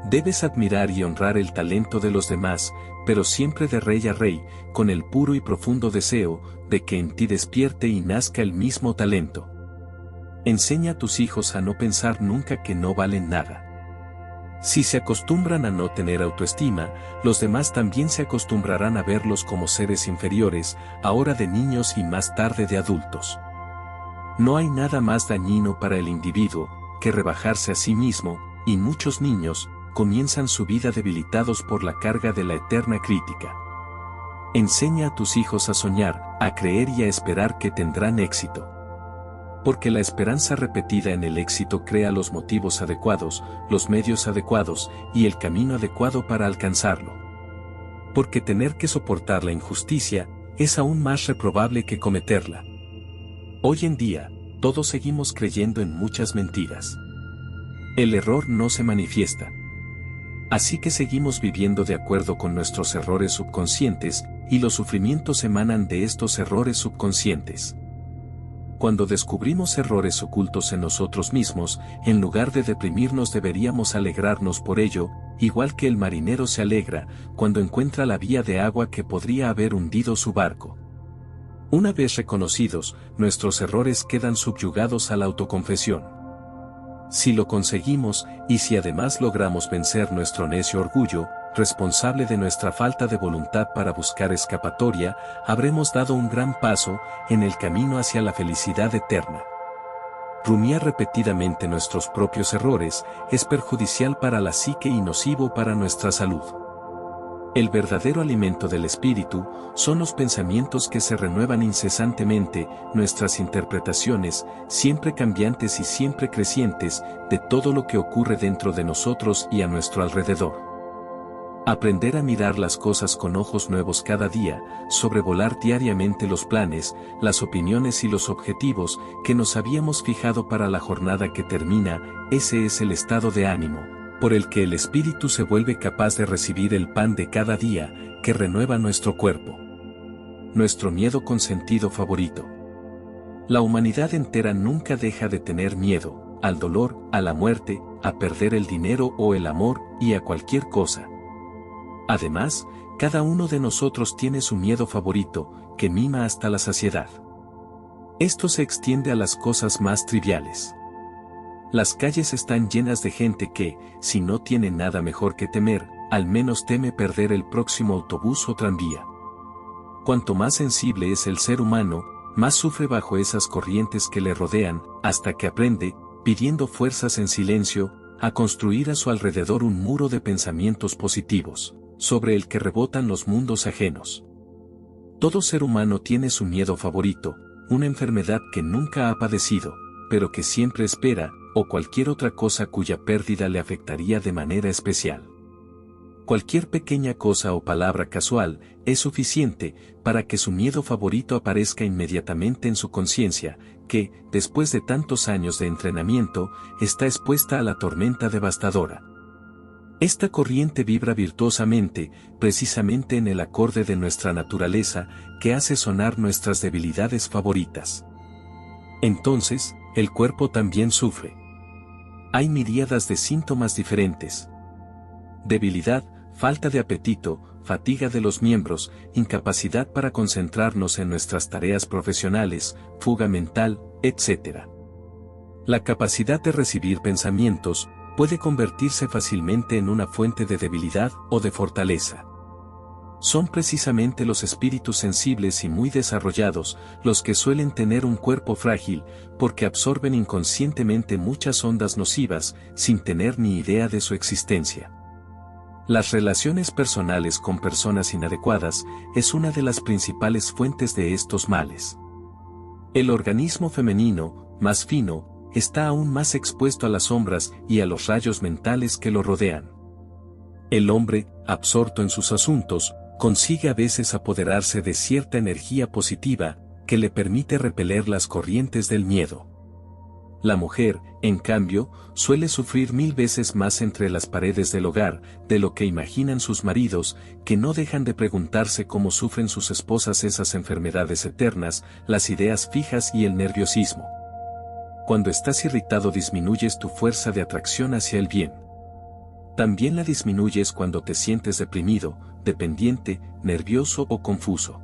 A: Debes admirar y honrar el talento de los demás, pero siempre de rey a rey, con el puro y profundo deseo de que en ti despierte y nazca el mismo talento. Enseña a tus hijos a no pensar nunca que no valen nada. Si se acostumbran a no tener autoestima, los demás también se acostumbrarán a verlos como seres inferiores, ahora de niños y más tarde de adultos. No hay nada más dañino para el individuo que rebajarse a sí mismo, y muchos niños comienzan su vida debilitados por la carga de la eterna crítica. Enseña a tus hijos a soñar, a creer y a esperar que tendrán éxito. Porque la esperanza repetida en el éxito crea los motivos adecuados, los medios adecuados y el camino adecuado para alcanzarlo. Porque tener que soportar la injusticia es aún más reprobable que cometerla. Hoy en día, todos seguimos creyendo en muchas mentiras. El error no se manifiesta. Así que seguimos viviendo de acuerdo con nuestros errores subconscientes, y los sufrimientos emanan de estos errores subconscientes. Cuando descubrimos errores ocultos en nosotros mismos, en lugar de deprimirnos deberíamos alegrarnos por ello, igual que el marinero se alegra cuando encuentra la vía de agua que podría haber hundido su barco. Una vez reconocidos, nuestros errores quedan subyugados a la autoconfesión. Si lo conseguimos, y si además logramos vencer nuestro necio orgullo, responsable de nuestra falta de voluntad para buscar escapatoria, habremos dado un gran paso en el camino hacia la felicidad eterna. Rumiar repetidamente nuestros propios errores es perjudicial para la psique y nocivo para nuestra salud. El verdadero alimento del espíritu son los pensamientos que se renuevan incesantemente, nuestras interpretaciones, siempre cambiantes y siempre crecientes, de todo lo que ocurre dentro de nosotros y a nuestro alrededor. Aprender a mirar las cosas con ojos nuevos cada día, sobrevolar diariamente los planes, las opiniones y los objetivos que nos habíamos fijado para la jornada que termina, ese es el estado de ánimo por el que el espíritu se vuelve capaz de recibir el pan de cada día, que renueva nuestro cuerpo. Nuestro miedo consentido favorito. La humanidad entera nunca deja de tener miedo, al dolor, a la muerte, a perder el dinero o el amor, y a cualquier cosa. Además, cada uno de nosotros tiene su miedo favorito, que mima hasta la saciedad. Esto se extiende a las cosas más triviales. Las calles están llenas de gente que, si no tiene nada mejor que temer, al menos teme perder el próximo autobús o tranvía. Cuanto más sensible es el ser humano, más sufre bajo esas corrientes que le rodean, hasta que aprende, pidiendo fuerzas en silencio, a construir a su alrededor un muro de pensamientos positivos, sobre el que rebotan los mundos ajenos. Todo ser humano tiene su miedo favorito, una enfermedad que nunca ha padecido, pero que siempre espera, o cualquier otra cosa cuya pérdida le afectaría de manera especial. Cualquier pequeña cosa o palabra casual es suficiente para que su miedo favorito aparezca inmediatamente en su conciencia, que, después de tantos años de entrenamiento, está expuesta a la tormenta devastadora. Esta corriente vibra virtuosamente, precisamente en el acorde de nuestra naturaleza, que hace sonar nuestras debilidades favoritas. Entonces, el cuerpo también sufre. Hay miríadas de síntomas diferentes. Debilidad, falta de apetito, fatiga de los miembros, incapacidad para concentrarnos en nuestras tareas profesionales, fuga mental, etc. La capacidad de recibir pensamientos puede convertirse fácilmente en una fuente de debilidad o de fortaleza. Son precisamente los espíritus sensibles y muy desarrollados los que suelen tener un cuerpo frágil, porque absorben inconscientemente muchas ondas nocivas sin tener ni idea de su existencia. Las relaciones personales con personas inadecuadas es una de las principales fuentes de estos males. El organismo femenino, más fino, está aún más expuesto a las sombras y a los rayos mentales que lo rodean. El hombre, absorto en sus asuntos, consigue a veces apoderarse de cierta energía positiva, que le permite repeler las corrientes del miedo. La mujer, en cambio, suele sufrir 1000 veces más entre las paredes del hogar, de lo que imaginan sus maridos, que no dejan de preguntarse cómo sufren sus esposas esas enfermedades eternas, las ideas fijas y el nerviosismo. Cuando estás irritado disminuyes tu fuerza de atracción hacia el bien. También la disminuyes cuando te sientes deprimido, dependiente, nervioso o confuso.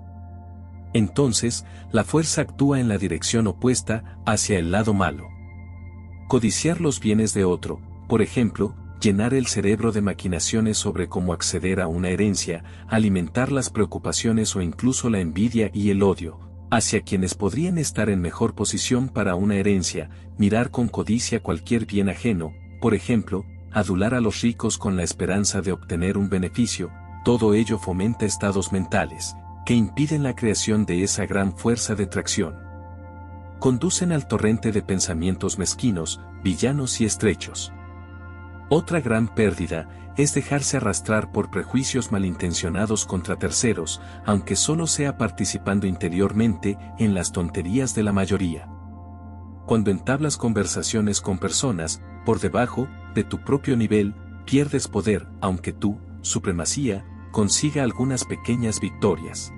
A: Entonces, la fuerza actúa en la dirección opuesta, hacia el lado malo. Codiciar los bienes de otro, por ejemplo, llenar el cerebro de maquinaciones sobre cómo acceder a una herencia, alimentar las preocupaciones o incluso la envidia y el odio, hacia quienes podrían estar en mejor posición para una herencia, mirar con codicia cualquier bien ajeno, por ejemplo, adular a los ricos con la esperanza de obtener un beneficio, todo ello fomenta estados mentales, que impiden la creación de esa gran fuerza de tracción. Conducen al torrente de pensamientos mezquinos, villanos y estrechos. Otra gran pérdida es dejarse arrastrar por prejuicios malintencionados contra terceros, aunque solo sea participando interiormente en las tonterías de la mayoría. Cuando entablas conversaciones con personas, por debajo de tu propio nivel, pierdes poder, aunque tu supremacía consiga algunas pequeñas victorias.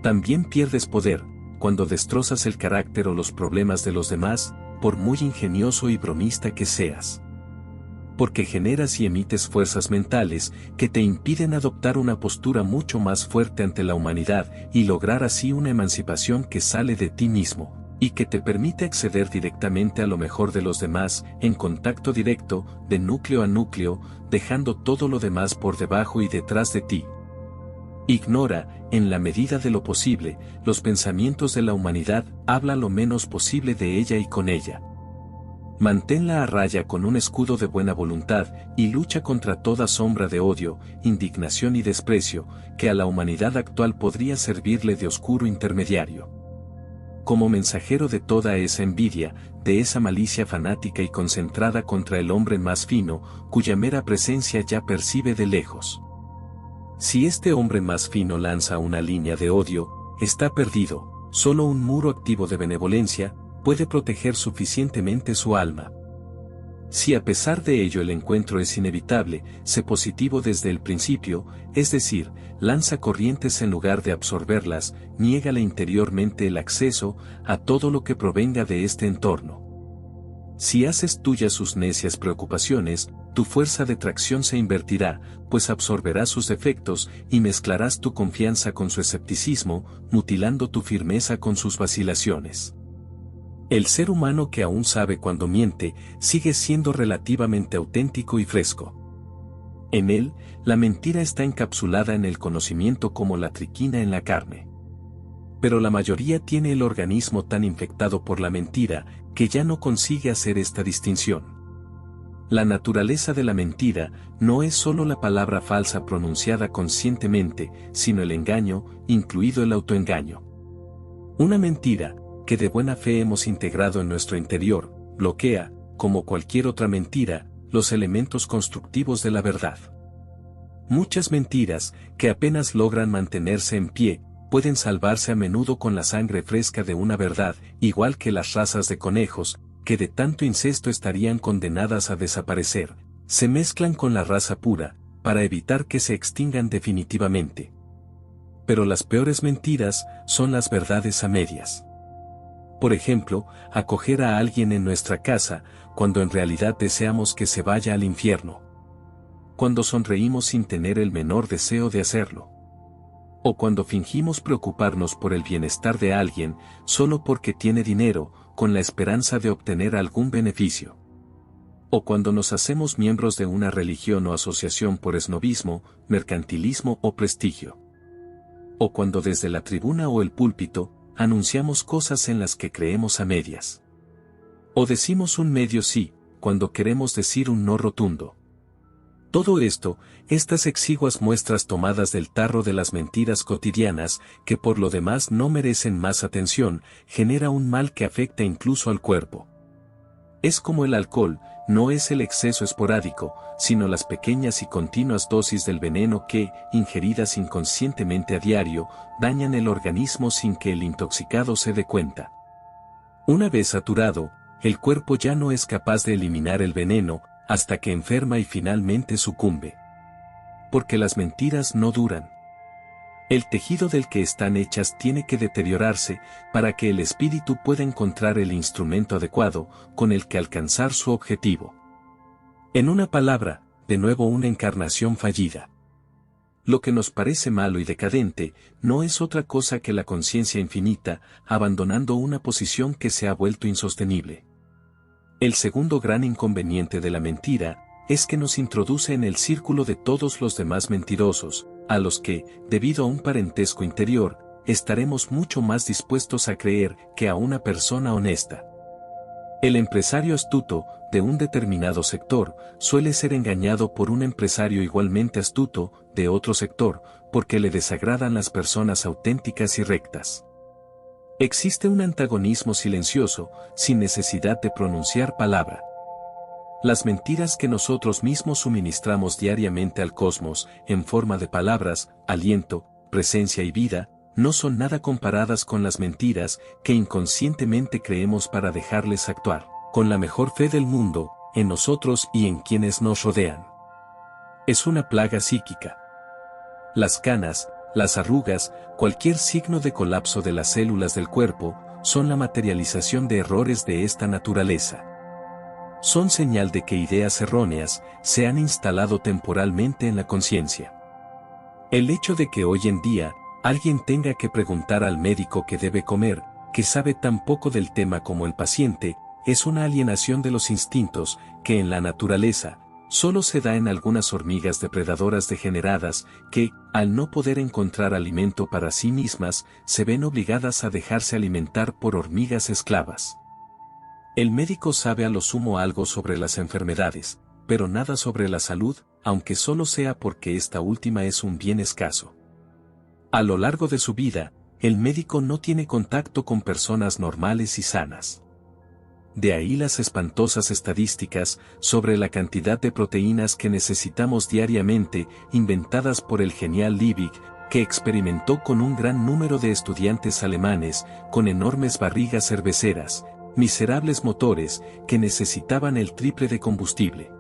A: También pierdes poder, cuando destrozas el carácter o los problemas de los demás, por muy ingenioso y bromista que seas. Porque generas y emites fuerzas mentales que te impiden adoptar una postura mucho más fuerte ante la humanidad y lograr así una emancipación que sale de ti mismo, y que te permite acceder directamente a lo mejor de los demás, en contacto directo, de núcleo a núcleo, dejando todo lo demás por debajo y detrás de ti. Ignora, en la medida de lo posible, los pensamientos de la humanidad, habla lo menos posible de ella y con ella. Manténla a raya con un escudo de buena voluntad, y lucha contra toda sombra de odio, indignación y desprecio, que a la humanidad actual podría servirle de oscuro intermediario. Como mensajero de toda esa envidia, de esa malicia fanática y concentrada contra el hombre más fino, cuya mera presencia ya percibe de lejos. Si este hombre más fino lanza una línea de odio, está perdido, solo un muro activo de benevolencia puede proteger suficientemente su alma. Si a pesar de ello el encuentro es inevitable, sé positivo desde el principio, es decir, lanza corrientes en lugar de absorberlas, niégale interiormente el acceso a todo lo que provenga de este entorno. Si haces tuyas sus necias preocupaciones, tu fuerza de tracción se invertirá, pues absorberás sus efectos y mezclarás tu confianza con su escepticismo, mutilando tu firmeza con sus vacilaciones. El ser humano que aún sabe cuando miente, sigue siendo relativamente auténtico y fresco. En él, la mentira está encapsulada en el conocimiento como la triquina en la carne. Pero la mayoría tiene el organismo tan infectado por la mentira, que ya no consigue hacer esta distinción. La naturaleza de la mentira no es solo la palabra falsa pronunciada conscientemente, sino el engaño, incluido el autoengaño. Una mentira, que de buena fe hemos integrado en nuestro interior, bloquea, como cualquier otra mentira, los elementos constructivos de la verdad. Muchas mentiras, que apenas logran mantenerse en pie, pueden salvarse a menudo con la sangre fresca de una verdad, igual que las razas de conejos, que de tanto incesto estarían condenadas a desaparecer, se mezclan con la raza pura, para evitar que se extingan definitivamente. Pero las peores mentiras son las verdades a medias. Por ejemplo, acoger a alguien en nuestra casa, cuando en realidad deseamos que se vaya al infierno. Cuando sonreímos sin tener el menor deseo de hacerlo. O cuando fingimos preocuparnos por el bienestar de alguien, solo porque tiene dinero, con la esperanza de obtener algún beneficio. O cuando nos hacemos miembros de una religión o asociación por esnobismo, mercantilismo o prestigio. O cuando desde la tribuna o el púlpito, anunciamos cosas en las que creemos a medias. O decimos un medio sí, cuando queremos decir un no rotundo. Todo esto, estas exiguas muestras tomadas del tarro de las mentiras cotidianas, que por lo demás no merecen más atención, genera un mal que afecta incluso al cuerpo. Es como el alcohol, no es el exceso esporádico, sino las pequeñas y continuas dosis del veneno que, ingeridas inconscientemente a diario, dañan el organismo sin que el intoxicado se dé cuenta. Una vez saturado, el cuerpo ya no es capaz de eliminar el veneno, hasta que enferma y finalmente sucumbe. Porque las mentiras no duran. El tejido del que están hechas tiene que deteriorarse, para que el espíritu pueda encontrar el instrumento adecuado, con el que alcanzar su objetivo. En una palabra, de nuevo una encarnación fallida. Lo que nos parece malo y decadente, no es otra cosa que la conciencia infinita, abandonando una posición que se ha vuelto insostenible. El segundo gran inconveniente de la mentira, es que nos introduce en el círculo de todos los demás mentirosos, a los que, debido a un parentesco interior, estaremos mucho más dispuestos a creer que a una persona honesta. El empresario astuto, de un determinado sector, suele ser engañado por un empresario igualmente astuto, de otro sector, porque le desagradan las personas auténticas y rectas. Existe un antagonismo silencioso, sin necesidad de pronunciar palabra. Las mentiras que nosotros mismos suministramos diariamente al cosmos, en forma de palabras, aliento, presencia y vida, no son nada comparadas con las mentiras que inconscientemente creemos para dejarles actuar, con la mejor fe del mundo, en nosotros y en quienes nos rodean. Es una plaga psíquica. Las canas, las arrugas, cualquier signo de colapso de las células del cuerpo, son la materialización de errores de esta naturaleza. Son señal de que ideas erróneas se han instalado temporalmente en la conciencia. El hecho de que hoy en día, alguien tenga que preguntar al médico qué debe comer, que sabe tan poco del tema como el paciente, es una alienación de los instintos, que en la naturaleza, solo se da en algunas hormigas depredadoras degeneradas que, al no poder encontrar alimento para sí mismas, se ven obligadas a dejarse alimentar por hormigas esclavas. El médico sabe a lo sumo algo sobre las enfermedades, pero nada sobre la salud, aunque solo sea porque esta última es un bien escaso. A lo largo de su vida, el médico no tiene contacto con personas normales y sanas. De ahí las espantosas estadísticas sobre la cantidad de proteínas que necesitamos diariamente, inventadas por el genial Liebig, que experimentó con un gran número de estudiantes alemanes, con enormes barrigas cerveceras, miserables motores, que necesitaban el triple de combustible.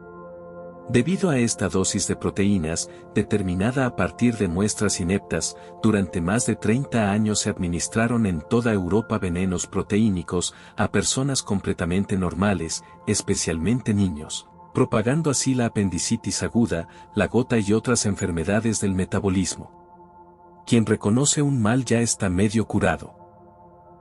A: Debido a esta dosis de proteínas, determinada a partir de muestras ineptas, durante más de 30 años se administraron en toda Europa venenos proteínicos a personas completamente normales, especialmente niños, propagando así la apendicitis aguda, la gota y otras enfermedades del metabolismo. Quien reconoce un mal ya está medio curado.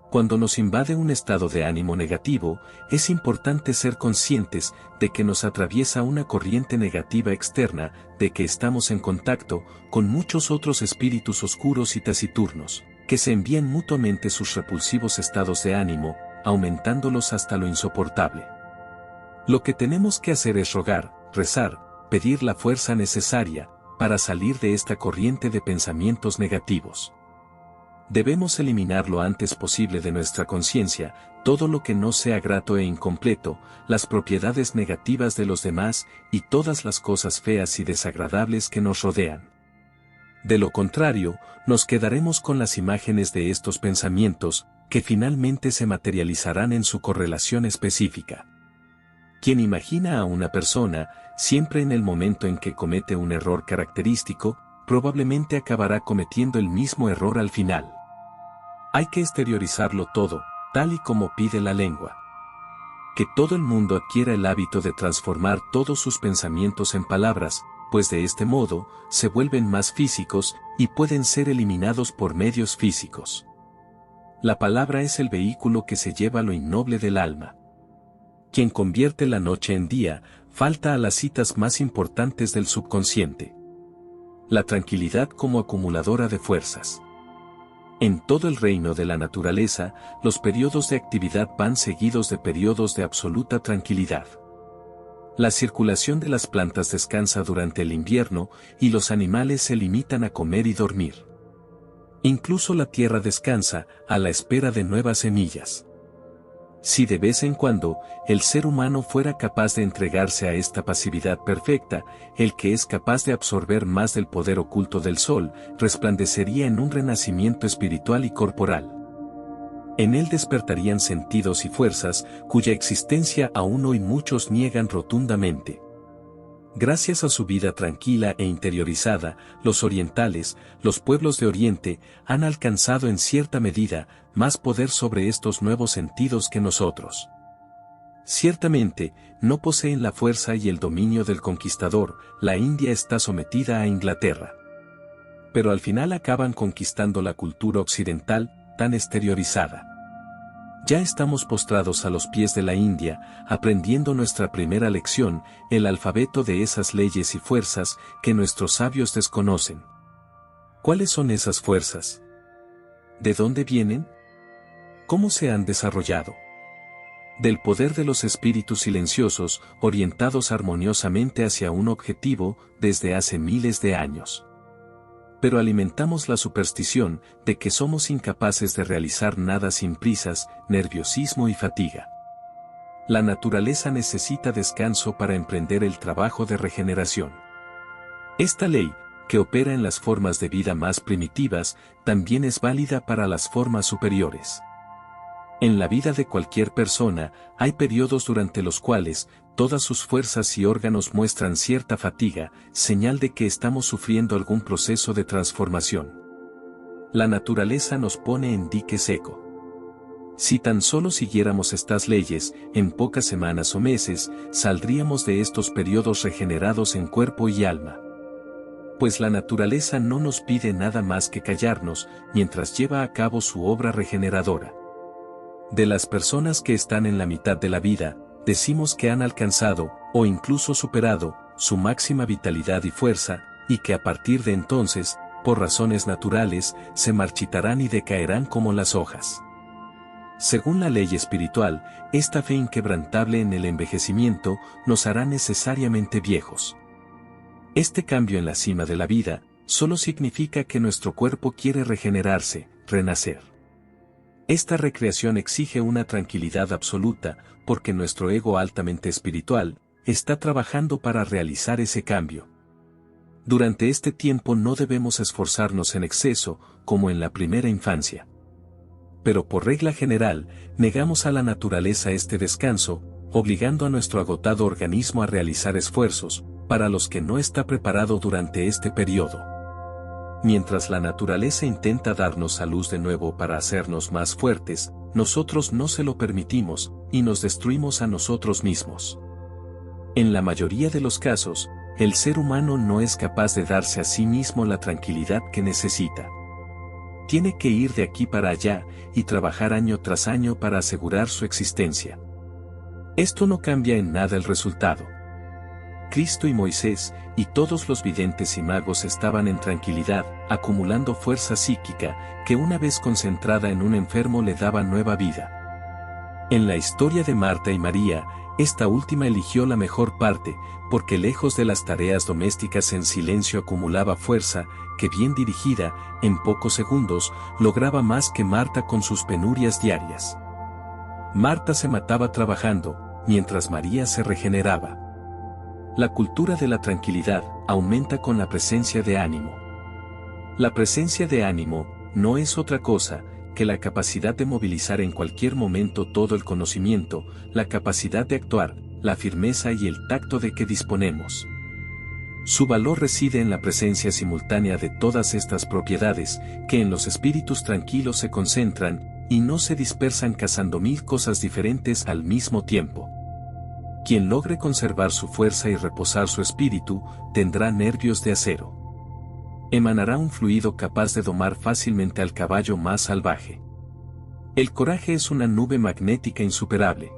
A: Cuando nos invade un estado de ánimo negativo, es importante ser conscientes de que nos atraviesa una corriente negativa externa, de que estamos en contacto con muchos otros espíritus oscuros y taciturnos, que se envían mutuamente sus repulsivos estados de ánimo, aumentándolos hasta lo insoportable. Lo que tenemos que hacer es rogar, rezar, pedir la fuerza necesaria, para salir de esta corriente de pensamientos negativos. Debemos eliminar lo antes posible de nuestra conciencia todo lo que no sea grato e incompleto, las propiedades negativas de los demás y todas las cosas feas y desagradables que nos rodean. De lo contrario, nos quedaremos con las imágenes de estos pensamientos, que finalmente se materializarán en su correlación específica. Quien imagina a una persona, siempre en el momento en que comete un error característico, probablemente acabará cometiendo el mismo error al final. Hay que exteriorizarlo todo, tal y como pide la lengua. Que todo el mundo adquiera el hábito de transformar todos sus pensamientos en palabras, pues de este modo, se vuelven más físicos, y pueden ser eliminados por medios físicos. La palabra es el vehículo que se lleva lo innoble del alma. Quien convierte la noche en día, falta a las citas más importantes del subconsciente. La tranquilidad como acumuladora de fuerzas. En todo el reino de la naturaleza, los periodos de actividad van seguidos de periodos de absoluta tranquilidad. La circulación de las plantas descansa durante el invierno y los animales se limitan a comer y dormir. Incluso la tierra descansa, a la espera de nuevas semillas. Si de vez en cuando, el ser humano fuera capaz de entregarse a esta pasividad perfecta, el que es capaz de absorber más del poder oculto del sol, resplandecería en un renacimiento espiritual y corporal. En él despertarían sentidos y fuerzas, cuya existencia aún hoy muchos niegan rotundamente. Gracias a su vida tranquila e interiorizada, los orientales, los pueblos de Oriente, han alcanzado en cierta medida, más poder sobre estos nuevos sentidos que nosotros. Ciertamente, no poseen la fuerza y el dominio del conquistador, la India está sometida a Inglaterra. Pero al final acaban conquistando la cultura occidental, tan exteriorizada. Ya estamos postrados a los pies de la India, aprendiendo nuestra primera lección, el alfabeto de esas leyes y fuerzas que nuestros sabios desconocen. ¿Cuáles son esas fuerzas? ¿De dónde vienen? ¿Cómo se han desarrollado? Del poder de los espíritus silenciosos, orientados armoniosamente hacia un objetivo, desde hace miles de años. Pero alimentamos la superstición de que somos incapaces de realizar nada sin prisas, nerviosismo y fatiga. La naturaleza necesita descanso para emprender el trabajo de regeneración. Esta ley, que opera en las formas de vida más primitivas, también es válida para las formas superiores. En la vida de cualquier persona, hay periodos durante los cuales, todas sus fuerzas y órganos muestran cierta fatiga, señal de que estamos sufriendo algún proceso de transformación. La naturaleza nos pone en dique seco. Si tan solo siguiéramos estas leyes, en pocas semanas o meses, saldríamos de estos periodos regenerados en cuerpo y alma. Pues la naturaleza no nos pide nada más que callarnos, mientras lleva a cabo su obra regeneradora. De las personas que están en la mitad de la vida, decimos que han alcanzado, o incluso superado, su máxima vitalidad y fuerza, y que a partir de entonces, por razones naturales, se marchitarán y decaerán como las hojas. Según la ley espiritual, esta fe inquebrantable en el envejecimiento nos hará necesariamente viejos. Este cambio en la cima de la vida, solo significa que nuestro cuerpo quiere regenerarse, renacer. Esta recreación exige una tranquilidad absoluta, porque nuestro ego altamente espiritual, está trabajando para realizar ese cambio. Durante este tiempo no debemos esforzarnos en exceso, como en la primera infancia. Pero por regla general, negamos a la naturaleza este descanso, obligando a nuestro agotado organismo a realizar esfuerzos, para los que no está preparado durante este periodo. Mientras la naturaleza intenta darnos a luz de nuevo para hacernos más fuertes, nosotros no se lo permitimos, y nos destruimos a nosotros mismos. En la mayoría de los casos, el ser humano no es capaz de darse a sí mismo la tranquilidad que necesita. Tiene que ir de aquí para allá, y trabajar año tras año para asegurar su existencia. Esto no cambia en nada el resultado. Cristo y Moisés, y todos los videntes y magos estaban en tranquilidad, acumulando fuerza psíquica, que una vez concentrada en un enfermo le daba nueva vida. En la historia de Marta y María, esta última eligió la mejor parte, porque lejos de las tareas domésticas en silencio acumulaba fuerza, que bien dirigida, en pocos segundos, lograba más que Marta con sus penurias diarias. Marta se mataba trabajando, mientras María se regeneraba. La cultura de la tranquilidad aumenta con la presencia de ánimo. La presencia de ánimo no es otra cosa que la capacidad de movilizar en cualquier momento todo el conocimiento, la capacidad de actuar, la firmeza y el tacto de que disponemos. Su valor reside en la presencia simultánea de todas estas propiedades, que en los espíritus tranquilos se concentran, y no se dispersan cazando mil cosas diferentes al mismo tiempo. Quien logre conservar su fuerza y reposar su espíritu, tendrá nervios de acero. Emanará un fluido capaz de domar fácilmente al caballo más salvaje. El coraje es una nube magnética insuperable.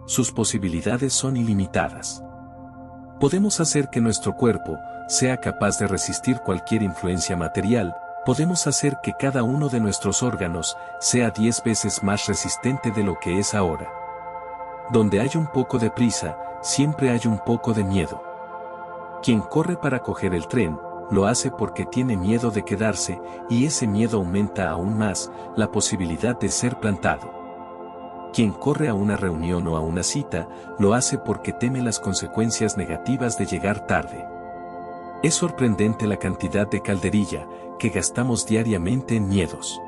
A: sus posibilidades son ilimitadas. Podemos hacer que nuestro cuerpo sea capaz de resistir cualquier influencia material, podemos hacer que cada uno de nuestros órganos sea 10 veces más resistente de lo que es ahora. Donde hay un poco de prisa, siempre hay un poco de miedo. Quien corre para coger el tren, lo hace porque tiene miedo de quedarse, y ese miedo aumenta aún más la posibilidad de ser plantado. Quien corre a una reunión o a una cita, lo hace porque teme las consecuencias negativas de llegar tarde. Es sorprendente la cantidad de calderilla que gastamos diariamente en miedos.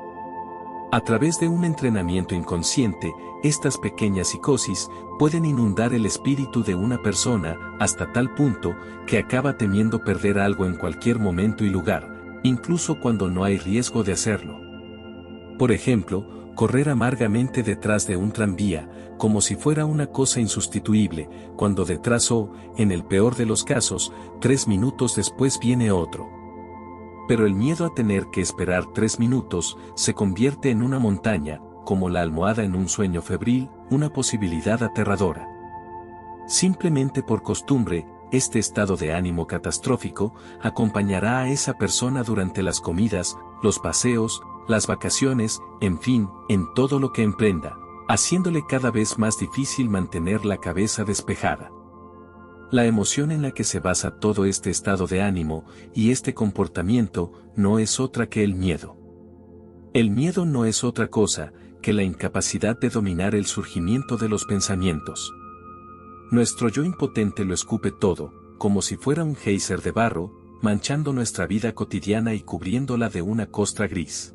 A: A través de un entrenamiento inconsciente, estas pequeñas psicosis pueden inundar el espíritu de una persona hasta tal punto que acaba temiendo perder algo en cualquier momento y lugar, incluso cuando no hay riesgo de hacerlo. Por ejemplo, correr amargamente detrás de un tranvía, como si fuera una cosa insustituible, cuando detrás o, en el peor de los casos, 3 minutos después viene otro. Pero el miedo a tener que esperar 3 minutos se convierte en una montaña, como la almohada en un sueño febril, una posibilidad aterradora. Simplemente por costumbre, este estado de ánimo catastrófico acompañará a esa persona durante las comidas, los paseos, las vacaciones, en fin, en todo lo que emprenda, haciéndole cada vez más difícil mantener la cabeza despejada. La emoción en la que se basa todo este estado de ánimo y este comportamiento no es otra que el miedo. El miedo no es otra cosa que la incapacidad de dominar el surgimiento de los pensamientos. Nuestro yo impotente lo escupe todo, como si fuera un geyser de barro, manchando nuestra vida cotidiana y cubriéndola de una costra gris.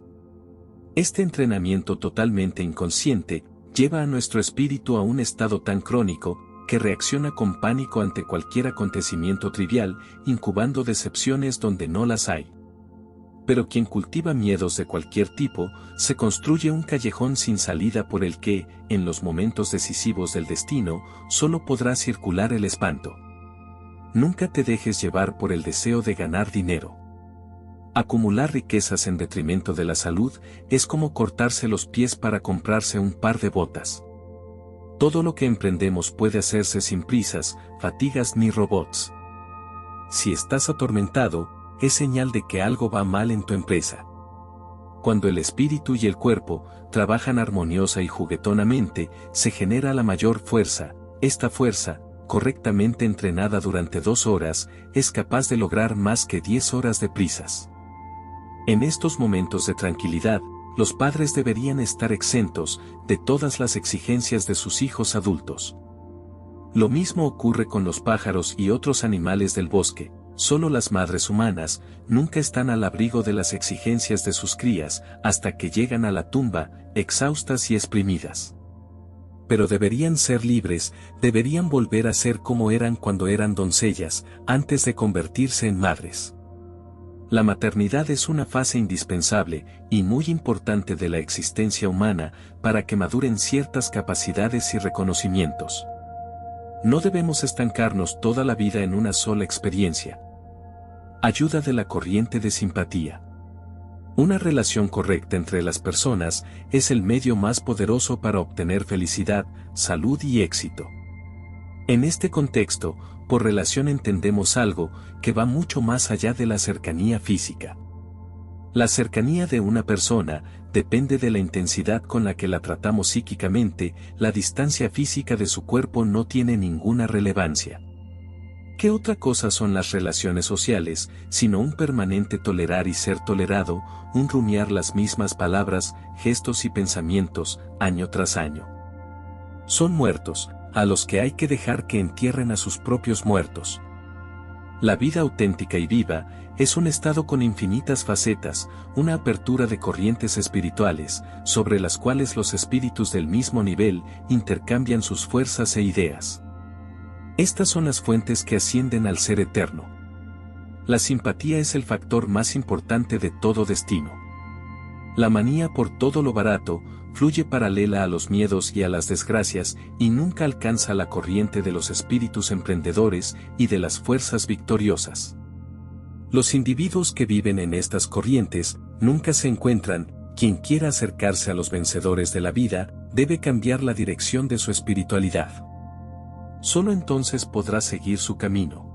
A: Este entrenamiento totalmente inconsciente lleva a nuestro espíritu a un estado tan crónico que reacciona con pánico ante cualquier acontecimiento trivial, incubando decepciones donde no las hay. Pero quien cultiva miedos de cualquier tipo, se construye un callejón sin salida por el que, en los momentos decisivos del destino, solo podrá circular el espanto. Nunca te dejes llevar por el deseo de ganar dinero. Acumular riquezas en detrimento de la salud es como cortarse los pies para comprarse un par de botas. Todo lo que emprendemos puede hacerse sin prisas, fatigas ni robots. Si estás atormentado, es señal de que algo va mal en tu empresa. Cuando el espíritu y el cuerpo trabajan armoniosa y juguetonamente, se genera la mayor fuerza. Esta fuerza, correctamente entrenada durante 2 horas, es capaz de lograr más que 10 horas de prisas. En estos momentos de tranquilidad, los padres deberían estar exentos de todas las exigencias de sus hijos adultos. Lo mismo ocurre con los pájaros y otros animales del bosque. Solo las madres humanas nunca están al abrigo de las exigencias de sus crías hasta que llegan a la tumba, exhaustas y exprimidas. Pero deberían ser libres, deberían volver a ser como eran cuando eran doncellas, antes de convertirse en madres. La maternidad es una fase indispensable y muy importante de la existencia humana para que maduren ciertas capacidades y reconocimientos. No debemos estancarnos toda la vida en una sola experiencia. Ayuda de la corriente de simpatía. Una relación correcta entre las personas es el medio más poderoso para obtener felicidad, salud y éxito. En este contexto, por relación entendemos algo que va mucho más allá de la cercanía física. La cercanía de una persona depende de la intensidad con la que la tratamos psíquicamente, la distancia física de su cuerpo no tiene ninguna relevancia. ¿Qué otra cosa son las relaciones sociales, sino un permanente tolerar y ser tolerado, un rumiar las mismas palabras, gestos y pensamientos, año tras año? Son muertos, a los que hay que dejar que entierren a sus propios muertos. La vida auténtica y viva es un estado con infinitas facetas, una apertura de corrientes espirituales, sobre las cuales los espíritus del mismo nivel intercambian sus fuerzas e ideas. Estas son las fuentes que ascienden al ser eterno. La simpatía es el factor más importante de todo destino. La manía por todo lo barato fluye paralela a los miedos y a las desgracias y nunca alcanza la corriente de los espíritus emprendedores y de las fuerzas victoriosas. Los individuos que viven en estas corrientes nunca se encuentran. Quien quiera acercarse a los vencedores de la vida debe cambiar la dirección de su espiritualidad. Solo entonces podrás seguir su camino.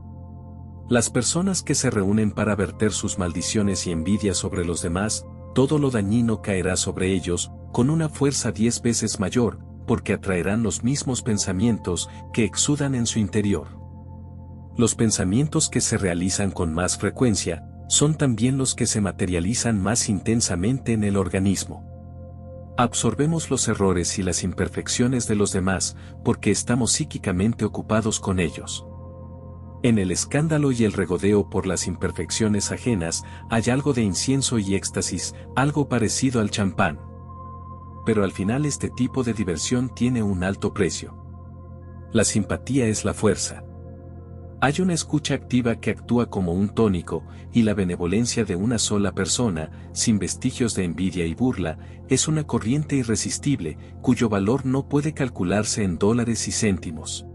A: Las personas que se reúnen para verter sus maldiciones y envidia sobre los demás, todo lo dañino caerá sobre ellos, con una fuerza 10 veces mayor, porque atraerán los mismos pensamientos que exudan en su interior. Los pensamientos que se realizan con más frecuencia, son también los que se materializan más intensamente en el organismo. Absorbemos los errores y las imperfecciones de los demás, porque estamos psíquicamente ocupados con ellos. En el escándalo y el regodeo por las imperfecciones ajenas, hay algo de incienso y éxtasis, algo parecido al champán. Pero al final este tipo de diversión tiene un alto precio. La simpatía es la fuerza. Hay una escucha activa que actúa como un tónico, y la benevolencia de una sola persona, sin vestigios de envidia y burla, es una corriente irresistible, cuyo valor no puede calcularse en dólares y céntimos.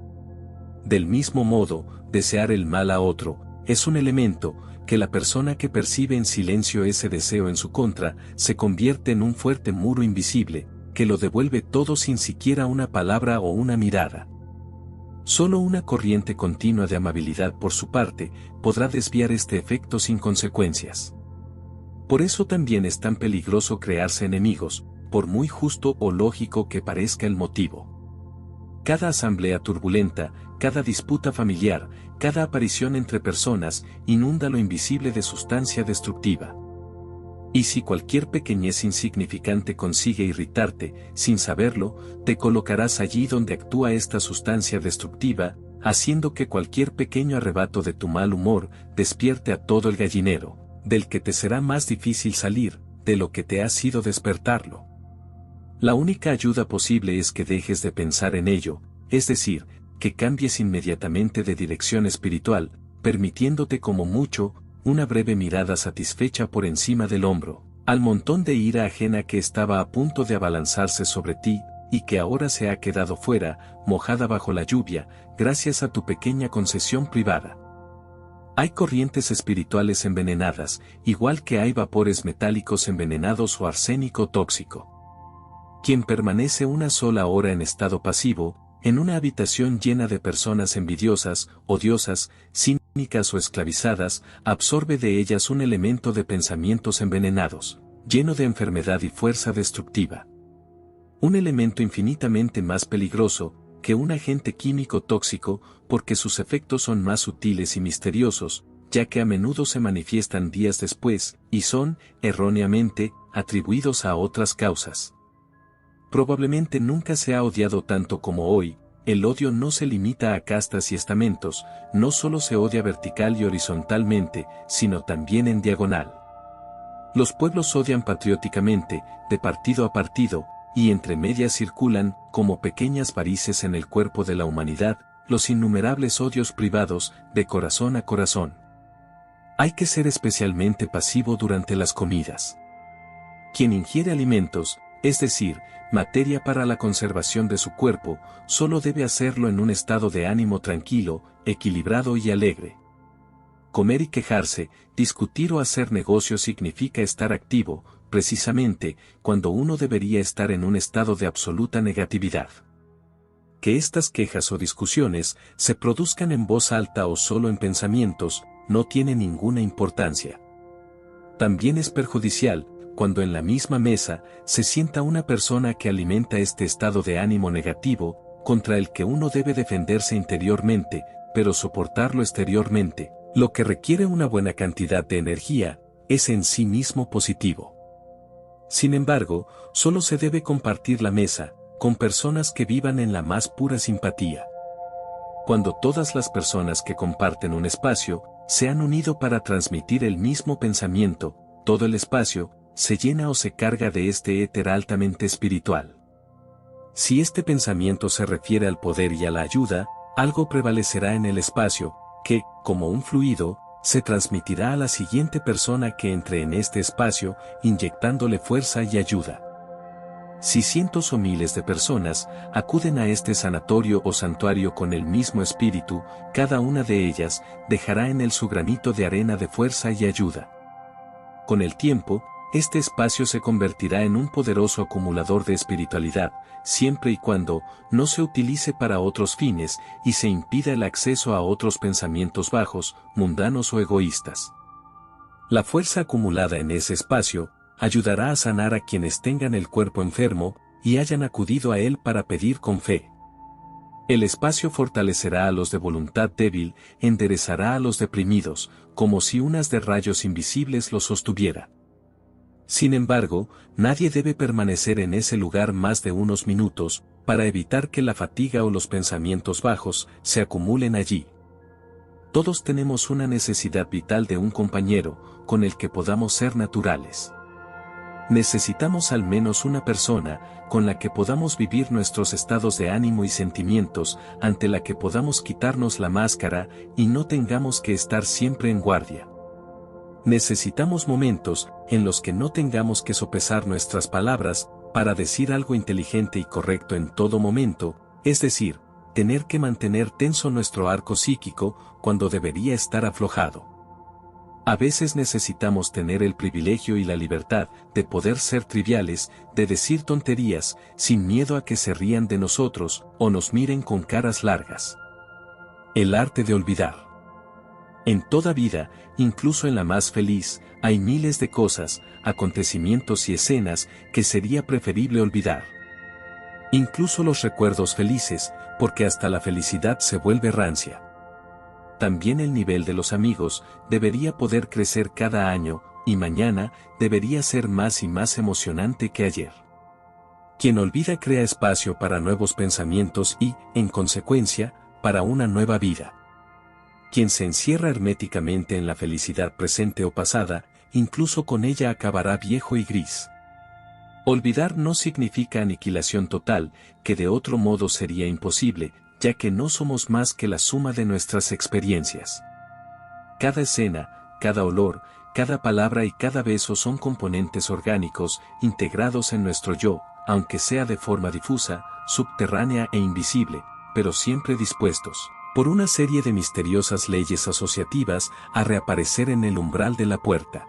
A: Del mismo modo, desear el mal a otro, es un elemento, que la persona que percibe en silencio ese deseo en su contra, se convierte en un fuerte muro invisible, que lo devuelve todo sin siquiera una palabra o una mirada. Solo una corriente continua de amabilidad por su parte, podrá desviar este efecto sin consecuencias. Por eso también es tan peligroso crearse enemigos, por muy justo o lógico que parezca el motivo. Cada asamblea turbulenta, cada disputa familiar, cada aparición entre personas, inunda lo invisible de sustancia destructiva. Y si cualquier pequeñez insignificante consigue irritarte, sin saberlo, te colocarás allí donde actúa esta sustancia destructiva, haciendo que cualquier pequeño arrebato de tu mal humor despierte a todo el gallinero, del que te será más difícil salir, de lo que te ha sido despertarlo. La única ayuda posible es que dejes de pensar en ello, es decir, que cambies inmediatamente de dirección espiritual, permitiéndote como mucho, una breve mirada satisfecha por encima del hombro, al montón de ira ajena que estaba a punto de abalanzarse sobre ti, y que ahora se ha quedado fuera, mojada bajo la lluvia, gracias a tu pequeña concesión privada. Hay corrientes espirituales envenenadas, igual que hay vapores metálicos envenenados o arsénico tóxico. Quien permanece una sola hora en estado pasivo, en una habitación llena de personas envidiosas, odiosas, cínicas o esclavizadas, absorbe de ellas un elemento de pensamientos envenenados, lleno de enfermedad y fuerza destructiva. Un elemento infinitamente más peligroso que un agente químico tóxico, porque sus efectos son más sutiles y misteriosos, ya que a menudo se manifiestan días después, y son, erróneamente, atribuidos a otras causas. Probablemente nunca se ha odiado tanto como hoy. El odio no se limita a castas y estamentos, no solo se odia vertical y horizontalmente, sino también en diagonal. Los pueblos odian patrióticamente, de partido a partido, y entre medias circulan, como pequeñas varices en el cuerpo de la humanidad, los innumerables odios privados, de corazón a corazón. Hay que ser especialmente pasivo durante las comidas. Quien ingiere alimentos, es decir, materia para la conservación de su cuerpo, solo debe hacerlo en un estado de ánimo tranquilo, equilibrado y alegre. Comer y quejarse, discutir o hacer negocio significa estar activo, precisamente, cuando uno debería estar en un estado de absoluta negatividad. Que estas quejas o discusiones se produzcan en voz alta o solo en pensamientos, no tiene ninguna importancia. También es perjudicial, cuando en la misma mesa se sienta una persona que alimenta este estado de ánimo negativo, contra el que uno debe defenderse interiormente, pero soportarlo exteriormente, lo que requiere una buena cantidad de energía, es en sí mismo positivo. Sin embargo, solo se debe compartir la mesa, con personas que vivan en la más pura simpatía. Cuando todas las personas que comparten un espacio, se han unido para transmitir el mismo pensamiento, todo el espacio, se llena o se carga de este éter altamente espiritual. Si este pensamiento se refiere al poder y a la ayuda, algo prevalecerá en el espacio, que, como un fluido, se transmitirá a la siguiente persona que entre en este espacio, inyectándole fuerza y ayuda. Si cientos o miles de personas acuden a este sanatorio o santuario con el mismo espíritu, cada una de ellas dejará en él su granito de arena de fuerza y ayuda. Con el tiempo, este espacio se convertirá en un poderoso acumulador de espiritualidad, siempre y cuando no se utilice para otros fines y se impida el acceso a otros pensamientos bajos, mundanos o egoístas. La fuerza acumulada en ese espacio ayudará a sanar a quienes tengan el cuerpo enfermo y hayan acudido a él para pedir con fe. El espacio fortalecerá a los de voluntad débil, enderezará a los deprimidos, como si unas de rayos invisibles los sostuviera. Sin embargo, nadie debe permanecer en ese lugar más de unos minutos, para evitar que la fatiga o los pensamientos bajos se acumulen allí. Todos tenemos una necesidad vital de un compañero, con el que podamos ser naturales. Necesitamos al menos una persona, con la que podamos vivir nuestros estados de ánimo y sentimientos, ante la que podamos quitarnos la máscara y no tengamos que estar siempre en guardia. Necesitamos momentos en los que no tengamos que sopesar nuestras palabras para decir algo inteligente y correcto en todo momento, es decir, tener que mantener tenso nuestro arco psíquico cuando debería estar aflojado. A veces necesitamos tener el privilegio y la libertad de poder ser triviales, de decir tonterías, sin miedo a que se rían de nosotros o nos miren con caras largas. El arte de olvidar. En toda vida, incluso en la más feliz, hay miles de cosas, acontecimientos y escenas que sería preferible olvidar. Incluso los recuerdos felices, porque hasta la felicidad se vuelve rancia. También el nivel de los amigos debería poder crecer cada año, y mañana debería ser más y más emocionante que ayer. Quien olvida crea espacio para nuevos pensamientos y, en consecuencia, para una nueva vida. Quien se encierra herméticamente en la felicidad presente o pasada, incluso con ella acabará viejo y gris. Olvidar no significa aniquilación total, que de otro modo sería imposible, ya que no somos más que la suma de nuestras experiencias. Cada escena, cada olor, cada palabra y cada beso son componentes orgánicos, integrados en nuestro yo, aunque sea de forma difusa, subterránea e invisible, pero siempre dispuestos, por una serie de misteriosas leyes asociativas, a reaparecer en el umbral de la puerta.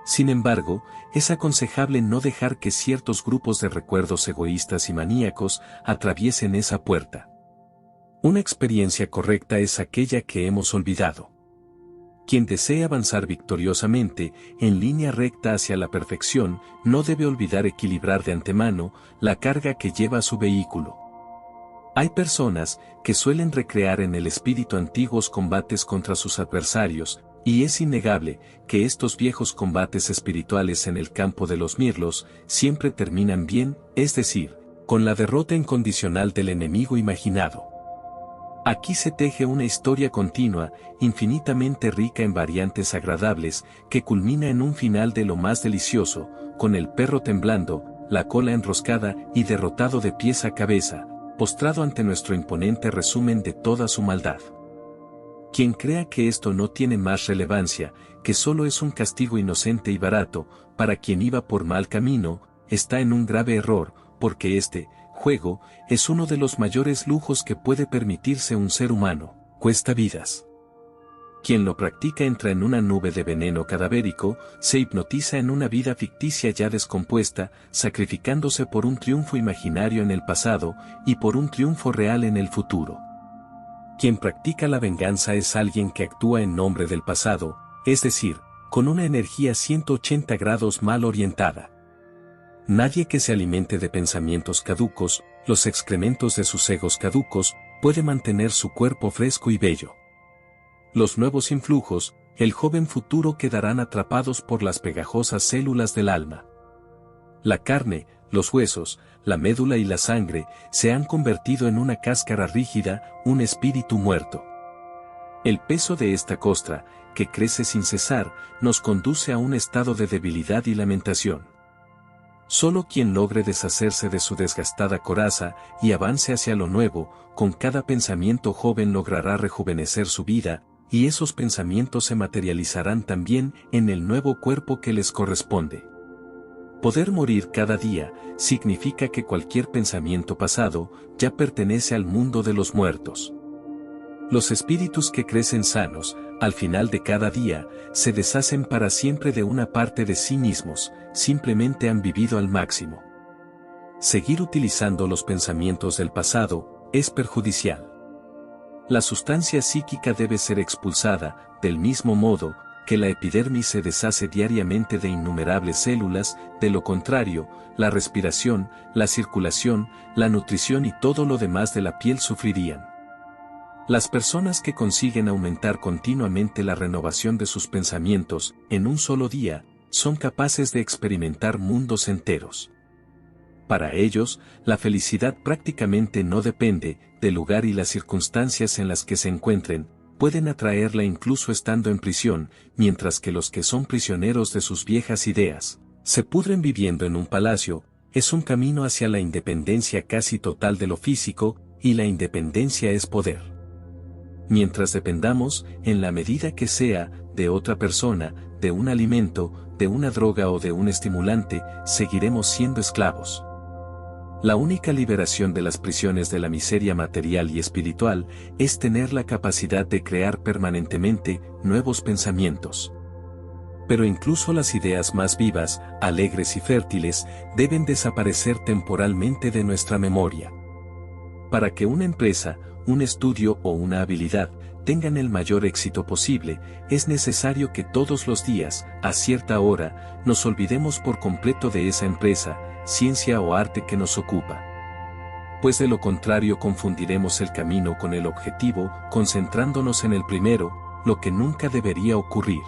A: Sin embargo, es aconsejable no dejar que ciertos grupos de recuerdos egoístas y maníacos atraviesen esa puerta. Una experiencia correcta es aquella que hemos olvidado. Quien desee avanzar victoriosamente, en línea recta hacia la perfección, no debe olvidar equilibrar de antemano la carga que lleva su vehículo. Hay personas que suelen recrear en el espíritu antiguos combates contra sus adversarios, y es innegable que estos viejos combates espirituales en el campo de los mirlos siempre terminan bien, es decir, con la derrota incondicional del enemigo imaginado. Aquí se teje una historia continua, infinitamente rica en variantes agradables, que culmina en un final de lo más delicioso, con el perro temblando, la cola enroscada y derrotado de pies a cabeza, postrado ante nuestro imponente resumen de toda su maldad. Quien crea que esto no tiene más relevancia, que solo es un castigo inocente y barato, para quien iba por mal camino, está en un grave error, porque este juego es uno de los mayores lujos que puede permitirse un ser humano, cuesta vidas. Quien lo practica entra en una nube de veneno cadavérico, se hipnotiza en una vida ficticia ya descompuesta, sacrificándose por un triunfo imaginario en el pasado y por un triunfo real en el futuro. Quien practica la venganza es alguien que actúa en nombre del pasado, es decir, con una energía 180 grados mal orientada. Nadie que se alimente de pensamientos caducos, los excrementos de sus egos caducos, puede mantener su cuerpo fresco y bello. Los nuevos influjos, el joven futuro quedarán atrapados por las pegajosas células del alma. La carne, los huesos, la médula y la sangre se han convertido en una cáscara rígida, un espíritu muerto. El peso de esta costra, que crece sin cesar, nos conduce a un estado de debilidad y lamentación. Solo quien logre deshacerse de su desgastada coraza y avance hacia lo nuevo, con cada pensamiento joven logrará rejuvenecer su vida, y esos pensamientos se materializarán también en el nuevo cuerpo que les corresponde. Poder morir cada día significa que cualquier pensamiento pasado ya pertenece al mundo de los muertos. Los espíritus que crecen sanos, al final de cada día, se deshacen para siempre de una parte de sí mismos, simplemente han vivido al máximo. Seguir utilizando los pensamientos del pasado es perjudicial. La sustancia psíquica debe ser expulsada, del mismo modo que la epidermis se deshace diariamente de innumerables células, de lo contrario, la respiración, la circulación, la nutrición y todo lo demás de la piel sufrirían. Las personas que consiguen aumentar continuamente la renovación de sus pensamientos, en un solo día, son capaces de experimentar mundos enteros. Para ellos, la felicidad prácticamente no depende del lugar y las circunstancias en las que se encuentren, pueden atraerla incluso estando en prisión, mientras que los que son prisioneros de sus viejas ideas, se pudren viviendo en un palacio, es un camino hacia la independencia casi total de lo físico, y la independencia es poder. Mientras dependamos, en la medida que sea, de otra persona, de un alimento, de una droga o de un estimulante, seguiremos siendo esclavos. La única liberación de las prisiones de la miseria material y espiritual es tener la capacidad de crear permanentemente nuevos pensamientos. Pero incluso las ideas más vivas, alegres y fértiles, deben desaparecer temporalmente de nuestra memoria. Para que una empresa, un estudio o una habilidad tengan el mayor éxito posible, es necesario que todos los días, a cierta hora, nos olvidemos por completo de esa empresa, ciencia o arte que nos ocupa. Pues de lo contrario confundiremos el camino con el objetivo, concentrándonos en el primero, lo que nunca debería ocurrir.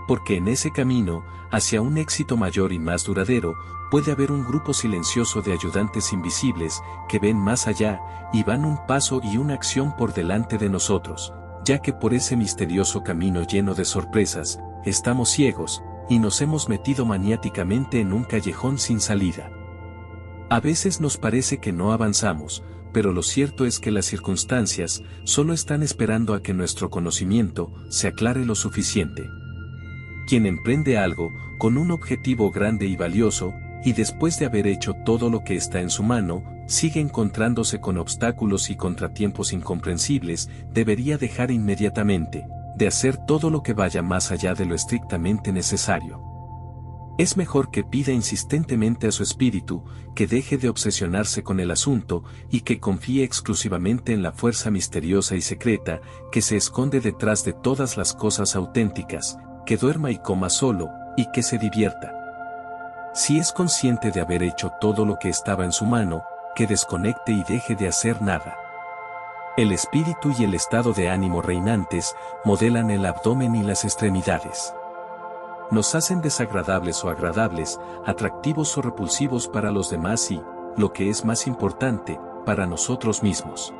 A: Porque en ese camino, hacia un éxito mayor y más duradero, puede haber un grupo silencioso de ayudantes invisibles, que ven más allá, y van un paso y una acción por delante de nosotros, ya que por ese misterioso camino lleno de sorpresas, estamos ciegos, y nos hemos metido maniáticamente en un callejón sin salida. A veces nos parece que no avanzamos, pero lo cierto es que las circunstancias solo están esperando a que nuestro conocimiento se aclare lo suficiente. Quien emprende algo, con un objetivo grande y valioso, y después de haber hecho todo lo que está en su mano, sigue encontrándose con obstáculos y contratiempos incomprensibles, debería dejar inmediatamente de hacer todo lo que vaya más allá de lo estrictamente necesario. Es mejor que pida insistentemente a su espíritu, que deje de obsesionarse con el asunto, y que confíe exclusivamente en la fuerza misteriosa y secreta, que se esconde detrás de todas las cosas auténticas, que duerma y coma solo, y que se divierta. Si es consciente de haber hecho todo lo que estaba en su mano, que desconecte y deje de hacer nada. El espíritu y el estado de ánimo reinantes modelan el abdomen y las extremidades. Nos hacen desagradables o agradables, atractivos o repulsivos para los demás y, lo que es más importante, para nosotros mismos.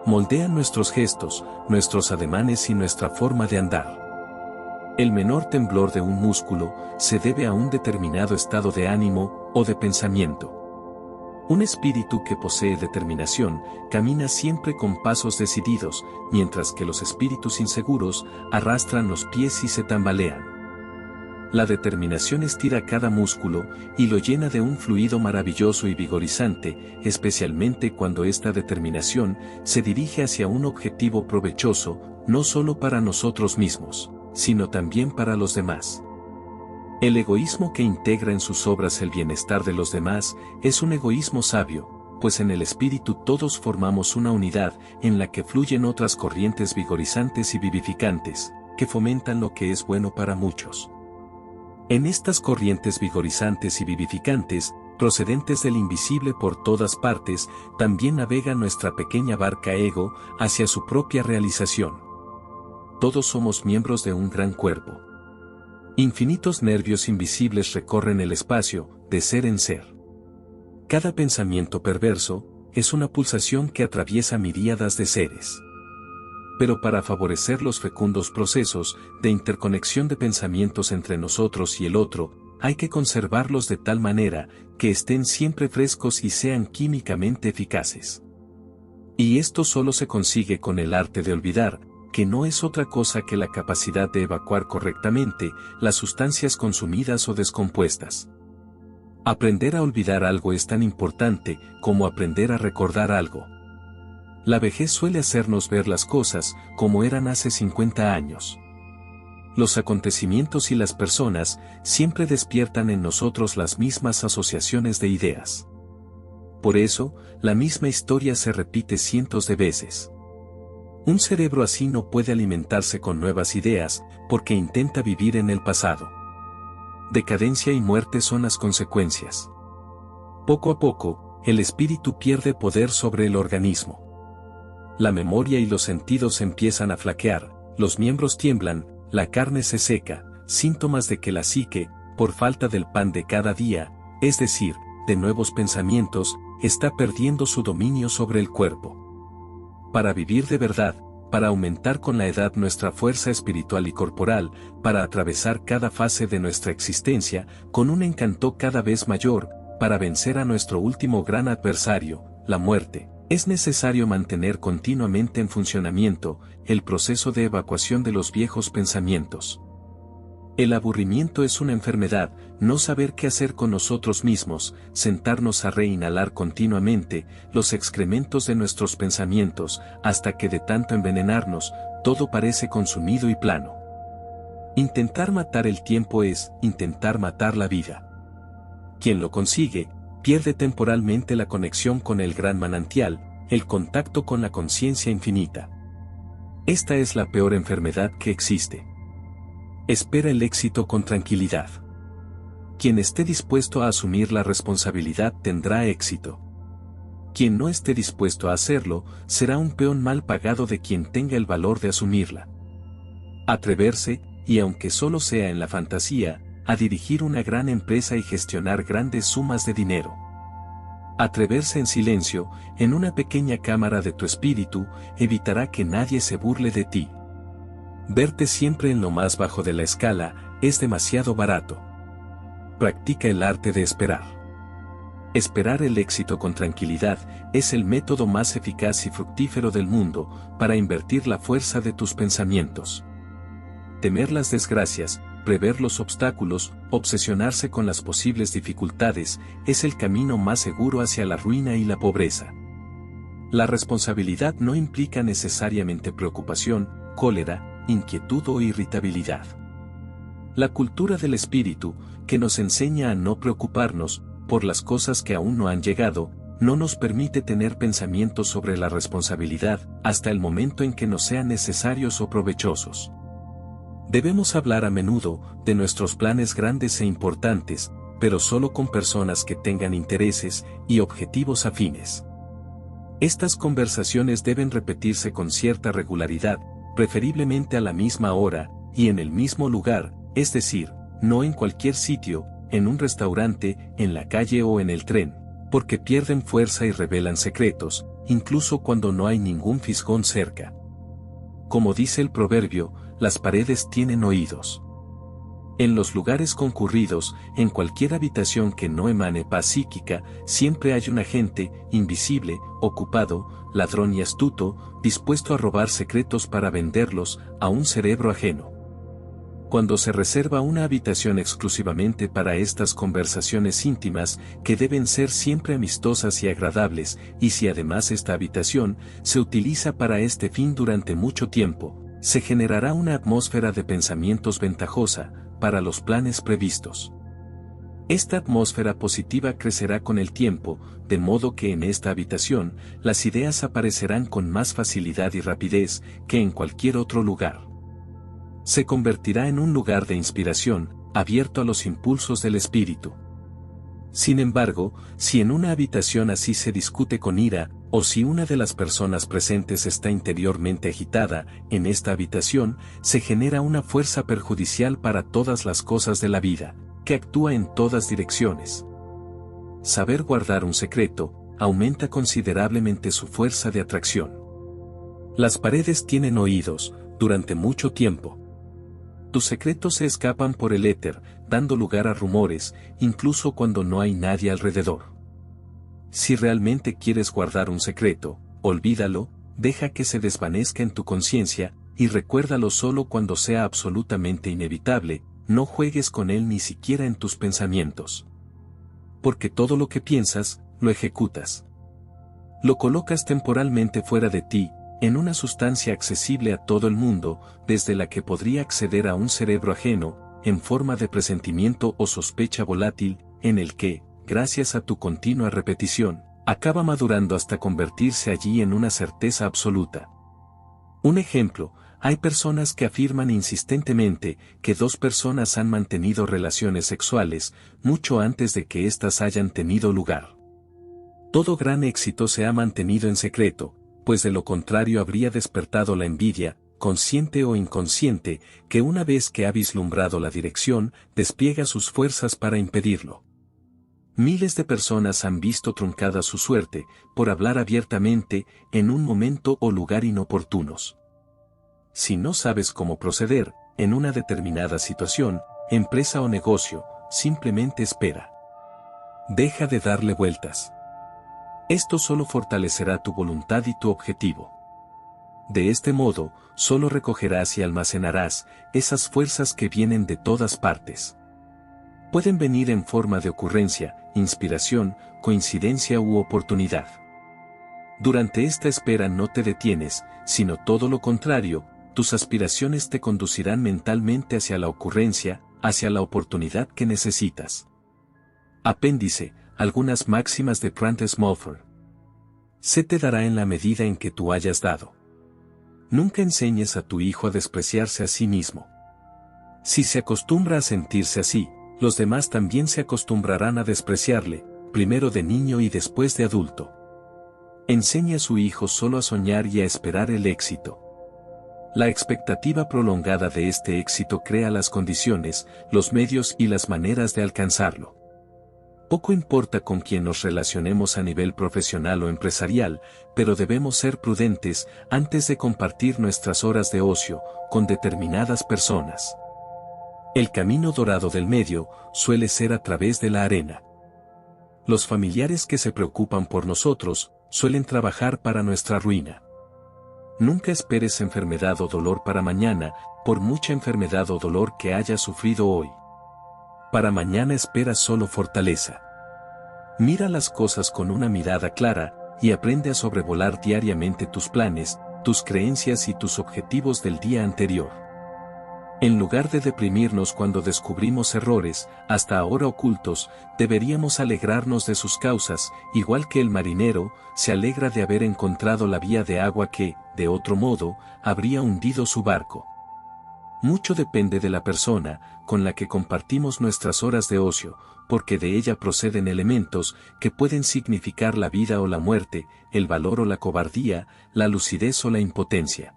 A: Moldean nuestros gestos, nuestros ademanes y nuestra forma de andar. El menor temblor de un músculo se debe a un determinado estado de ánimo o de pensamiento. Un espíritu que posee determinación camina siempre con pasos decididos, mientras que los espíritus inseguros arrastran los pies y se tambalean. La determinación estira cada músculo y lo llena de un fluido maravilloso y vigorizante, especialmente cuando esta determinación se dirige hacia un objetivo provechoso, no solo para nosotros mismos, sino también para los demás. El egoísmo que integra en sus obras el bienestar de los demás es un egoísmo sabio, pues en el espíritu todos formamos una unidad en la que fluyen otras corrientes vigorizantes y vivificantes, que fomentan lo que es bueno para muchos. En estas corrientes vigorizantes y vivificantes, procedentes del invisible por todas partes, también navega nuestra pequeña barca ego hacia su propia realización. Todos somos miembros de un gran cuerpo. Infinitos nervios invisibles recorren el espacio, de ser en ser. Cada pensamiento perverso es una pulsación que atraviesa miríadas de seres. Pero para favorecer los fecundos procesos de interconexión de pensamientos entre nosotros y el otro, hay que conservarlos de tal manera que estén siempre frescos y sean químicamente eficaces. Y esto solo se consigue con el arte de olvidar, que no es otra cosa que la capacidad de evacuar correctamente las sustancias consumidas o descompuestas. Aprender a olvidar algo es tan importante como aprender a recordar algo. La vejez suele hacernos ver las cosas como eran hace 50 años. Los acontecimientos y las personas siempre despiertan en nosotros las mismas asociaciones de ideas. Por eso, la misma historia se repite cientos de veces. Un cerebro así no puede alimentarse con nuevas ideas, porque intenta vivir en el pasado. Decadencia y muerte son las consecuencias. Poco a poco, el espíritu pierde poder sobre el organismo. La memoria y los sentidos empiezan a flaquear, los miembros tiemblan, la carne se seca, síntomas de que la psique, por falta del pan de cada día, es decir, de nuevos pensamientos, está perdiendo su dominio sobre el cuerpo. Para vivir de verdad, para aumentar con la edad nuestra fuerza espiritual y corporal, para atravesar cada fase de nuestra existencia, con un encanto cada vez mayor, para vencer a nuestro último gran adversario, la muerte, es necesario mantener continuamente en funcionamiento el proceso de evacuación de los viejos pensamientos. El aburrimiento es una enfermedad, no saber qué hacer con nosotros mismos, sentarnos a reinhalar continuamente los excrementos de nuestros pensamientos, hasta que de tanto envenenarnos, todo parece consumido y plano. Intentar matar el tiempo es intentar matar la vida. Quien lo consigue, pierde temporalmente la conexión con el gran manantial, el contacto con la conciencia infinita. Esta es la peor enfermedad que existe. Espera el éxito con tranquilidad. Quien esté dispuesto a asumir la responsabilidad tendrá éxito. Quien no esté dispuesto a hacerlo, será un peón mal pagado de quien tenga el valor de asumirla. Atreverse, y aunque solo sea en la fantasía, a dirigir una gran empresa y gestionar grandes sumas de dinero. Atreverse en silencio, en una pequeña cámara de tu espíritu, evitará que nadie se burle de ti. Verte siempre en lo más bajo de la escala, es demasiado barato. Practica el arte de esperar. Esperar el éxito con tranquilidad, es el método más eficaz y fructífero del mundo, para invertir la fuerza de tus pensamientos. Temer las desgracias, prever los obstáculos, obsesionarse con las posibles dificultades, es el camino más seguro hacia la ruina y la pobreza. La responsabilidad no implica necesariamente preocupación, cólera, inquietud o irritabilidad. La cultura del espíritu, que nos enseña a no preocuparnos por las cosas que aún no han llegado, no nos permite tener pensamientos sobre la responsabilidad hasta el momento en que nos sean necesarios o provechosos. Debemos hablar a menudo de nuestros planes grandes e importantes, pero solo con personas que tengan intereses y objetivos afines. Estas conversaciones deben repetirse con cierta regularidad, preferiblemente a la misma hora, y en el mismo lugar, es decir, no en cualquier sitio, en un restaurante, en la calle o en el tren, porque pierden fuerza y revelan secretos, incluso cuando no hay ningún fisgón cerca. Como dice el proverbio, las paredes tienen oídos. En los lugares concurridos, en cualquier habitación que no emane paz psíquica, siempre hay un agente, invisible, ocupado, ladrón y astuto, dispuesto a robar secretos para venderlos a un cerebro ajeno. Cuando se reserva una habitación exclusivamente para estas conversaciones íntimas, que deben ser siempre amistosas y agradables, y si además esta habitación se utiliza para este fin durante mucho tiempo, se generará una atmósfera de pensamientos ventajosa para los planes previstos. Esta atmósfera positiva crecerá con el tiempo, de modo que en esta habitación, las ideas aparecerán con más facilidad y rapidez que en cualquier otro lugar. Se convertirá en un lugar de inspiración, abierto a los impulsos del espíritu. Sin embargo, si en una habitación así se discute con ira, o si una de las personas presentes está interiormente agitada, en esta habitación, se genera una fuerza perjudicial para todas las cosas de la vida, que actúa en todas direcciones. Saber guardar un secreto, aumenta considerablemente su fuerza de atracción. Las paredes tienen oídos, durante mucho tiempo. Tus secretos se escapan por el éter, dando lugar a rumores, incluso cuando no hay nadie alrededor. Si realmente quieres guardar un secreto, olvídalo, deja que se desvanezca en tu conciencia, y recuérdalo solo cuando sea absolutamente inevitable, no juegues con él ni siquiera en tus pensamientos. Porque todo lo que piensas, lo ejecutas. Lo colocas temporalmente fuera de ti, en una sustancia accesible a todo el mundo, desde la que podría acceder a un cerebro ajeno, en forma de presentimiento o sospecha volátil, en el que, gracias a tu continua repetición, acaba madurando hasta convertirse allí en una certeza absoluta. Un ejemplo, hay personas que afirman insistentemente que dos personas han mantenido relaciones sexuales, mucho antes de que éstas hayan tenido lugar. Todo gran éxito se ha mantenido en secreto, pues de lo contrario habría despertado la envidia, consciente o inconsciente, que una vez que ha vislumbrado la dirección, despliega sus fuerzas para impedirlo. Miles de personas han visto truncada su suerte, por hablar abiertamente, en un momento o lugar inoportunos. Si no sabes cómo proceder, en una determinada situación, empresa o negocio, simplemente espera. Deja de darle vueltas. Esto solo fortalecerá tu voluntad y tu objetivo. De este modo, solo recogerás y almacenarás esas fuerzas que vienen de todas partes. Pueden venir en forma de ocurrencia, inspiración, coincidencia u oportunidad. Durante esta espera no te detienes, sino todo lo contrario, tus aspiraciones te conducirán mentalmente hacia la ocurrencia, hacia la oportunidad que necesitas. Apéndice, algunas máximas de Grant Smallford. Se te dará en la medida en que tú hayas dado. Nunca enseñes a tu hijo a despreciarse a sí mismo. Si se acostumbra a sentirse así, los demás también se acostumbrarán a despreciarle, primero de niño y después de adulto. Enseñe a su hijo solo a soñar y a esperar el éxito. La expectativa prolongada de este éxito crea las condiciones, los medios y las maneras de alcanzarlo. Poco importa con quién nos relacionemos a nivel profesional o empresarial, pero debemos ser prudentes antes de compartir nuestras horas de ocio con determinadas personas. El camino dorado del medio suele ser a través de la arena. Los familiares que se preocupan por nosotros suelen trabajar para nuestra ruina. Nunca esperes enfermedad o dolor para mañana, por mucha enfermedad o dolor que hayas sufrido hoy. Para mañana espera solo fortaleza. Mira las cosas con una mirada clara, y aprende a sobrevolar diariamente tus planes, tus creencias y tus objetivos del día anterior. En lugar de deprimirnos cuando descubrimos errores, hasta ahora ocultos, deberíamos alegrarnos de sus causas, igual que el marinero se alegra de haber encontrado la vía de agua que, de otro modo, habría hundido su barco. Mucho depende de la persona con la que compartimos nuestras horas de ocio, porque de ella proceden elementos que pueden significar la vida o la muerte, el valor o la cobardía, la lucidez o la impotencia.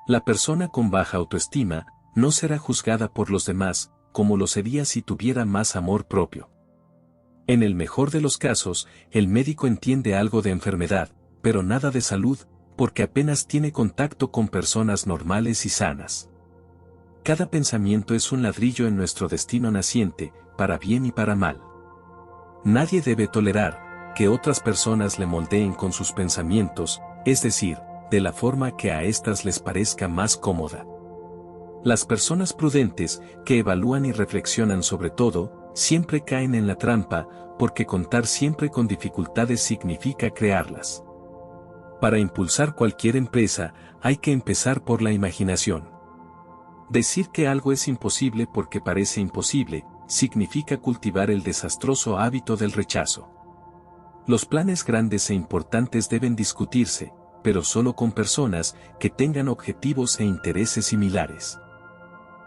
A: La persona con baja autoestima no será juzgada por los demás, como lo sería si tuviera más amor propio. En el mejor de los casos, el médico entiende algo de enfermedad, pero nada de salud, porque apenas tiene contacto con personas normales y sanas. Cada pensamiento es un ladrillo en nuestro destino naciente, para bien y para mal. Nadie debe tolerar que otras personas le moldeen con sus pensamientos, es decir, de la forma que a éstas les parezca más cómoda. Las personas prudentes, que evalúan y reflexionan sobre todo, siempre caen en la trampa, porque contar siempre con dificultades significa crearlas. Para impulsar cualquier empresa, hay que empezar por la imaginación. Decir que algo es imposible porque parece imposible, significa cultivar el desastroso hábito del rechazo. Los planes grandes e importantes deben discutirse, pero solo con personas que tengan objetivos e intereses similares.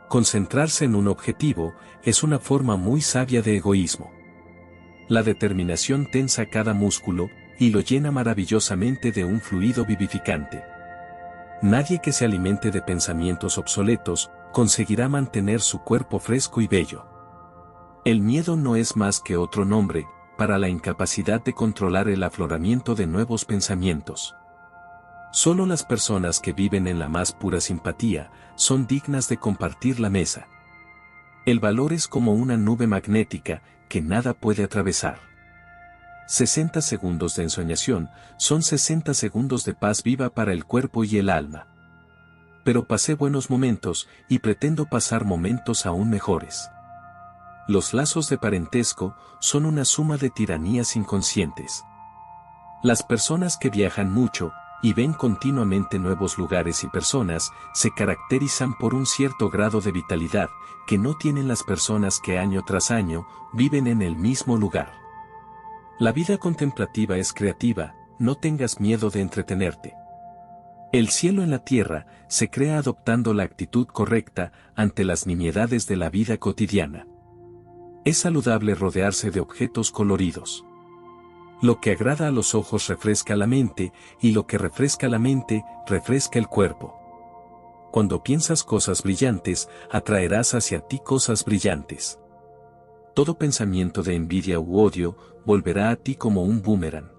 A: Concentrarse en un objetivo es una forma muy sabia de egoísmo. La determinación tensa cada músculo y lo llena maravillosamente de un fluido vivificante. Nadie que se alimente de pensamientos obsoletos conseguirá mantener su cuerpo fresco y bello. El miedo no es más que otro nombre para la incapacidad de controlar el afloramiento de nuevos pensamientos. Solo las personas que viven en la más pura simpatía son dignas de compartir la mesa. El valor es como una nube magnética que nada puede atravesar. 60 segundos de ensoñación son 60 segundos de paz viva para el cuerpo y el alma. Pero pasé buenos momentos y pretendo pasar momentos aún mejores. Los lazos de parentesco son una suma de tiranías inconscientes. Las personas que viajan mucho y ven continuamente nuevos lugares y personas se caracterizan por un cierto grado de vitalidad que no tienen las personas que año tras año viven en el mismo lugar. La vida contemplativa es creativa, no tengas miedo de entretenerte. El cielo en la tierra se crea adoptando la actitud correcta ante las nimiedades de la vida cotidiana. Es saludable rodearse de objetos coloridos. Lo que agrada a los ojos refresca la mente, y lo que refresca la mente, refresca el cuerpo. Cuando piensas cosas brillantes, atraerás hacia ti cosas brillantes. Todo pensamiento de envidia u odio volverá a ti como un boomerang.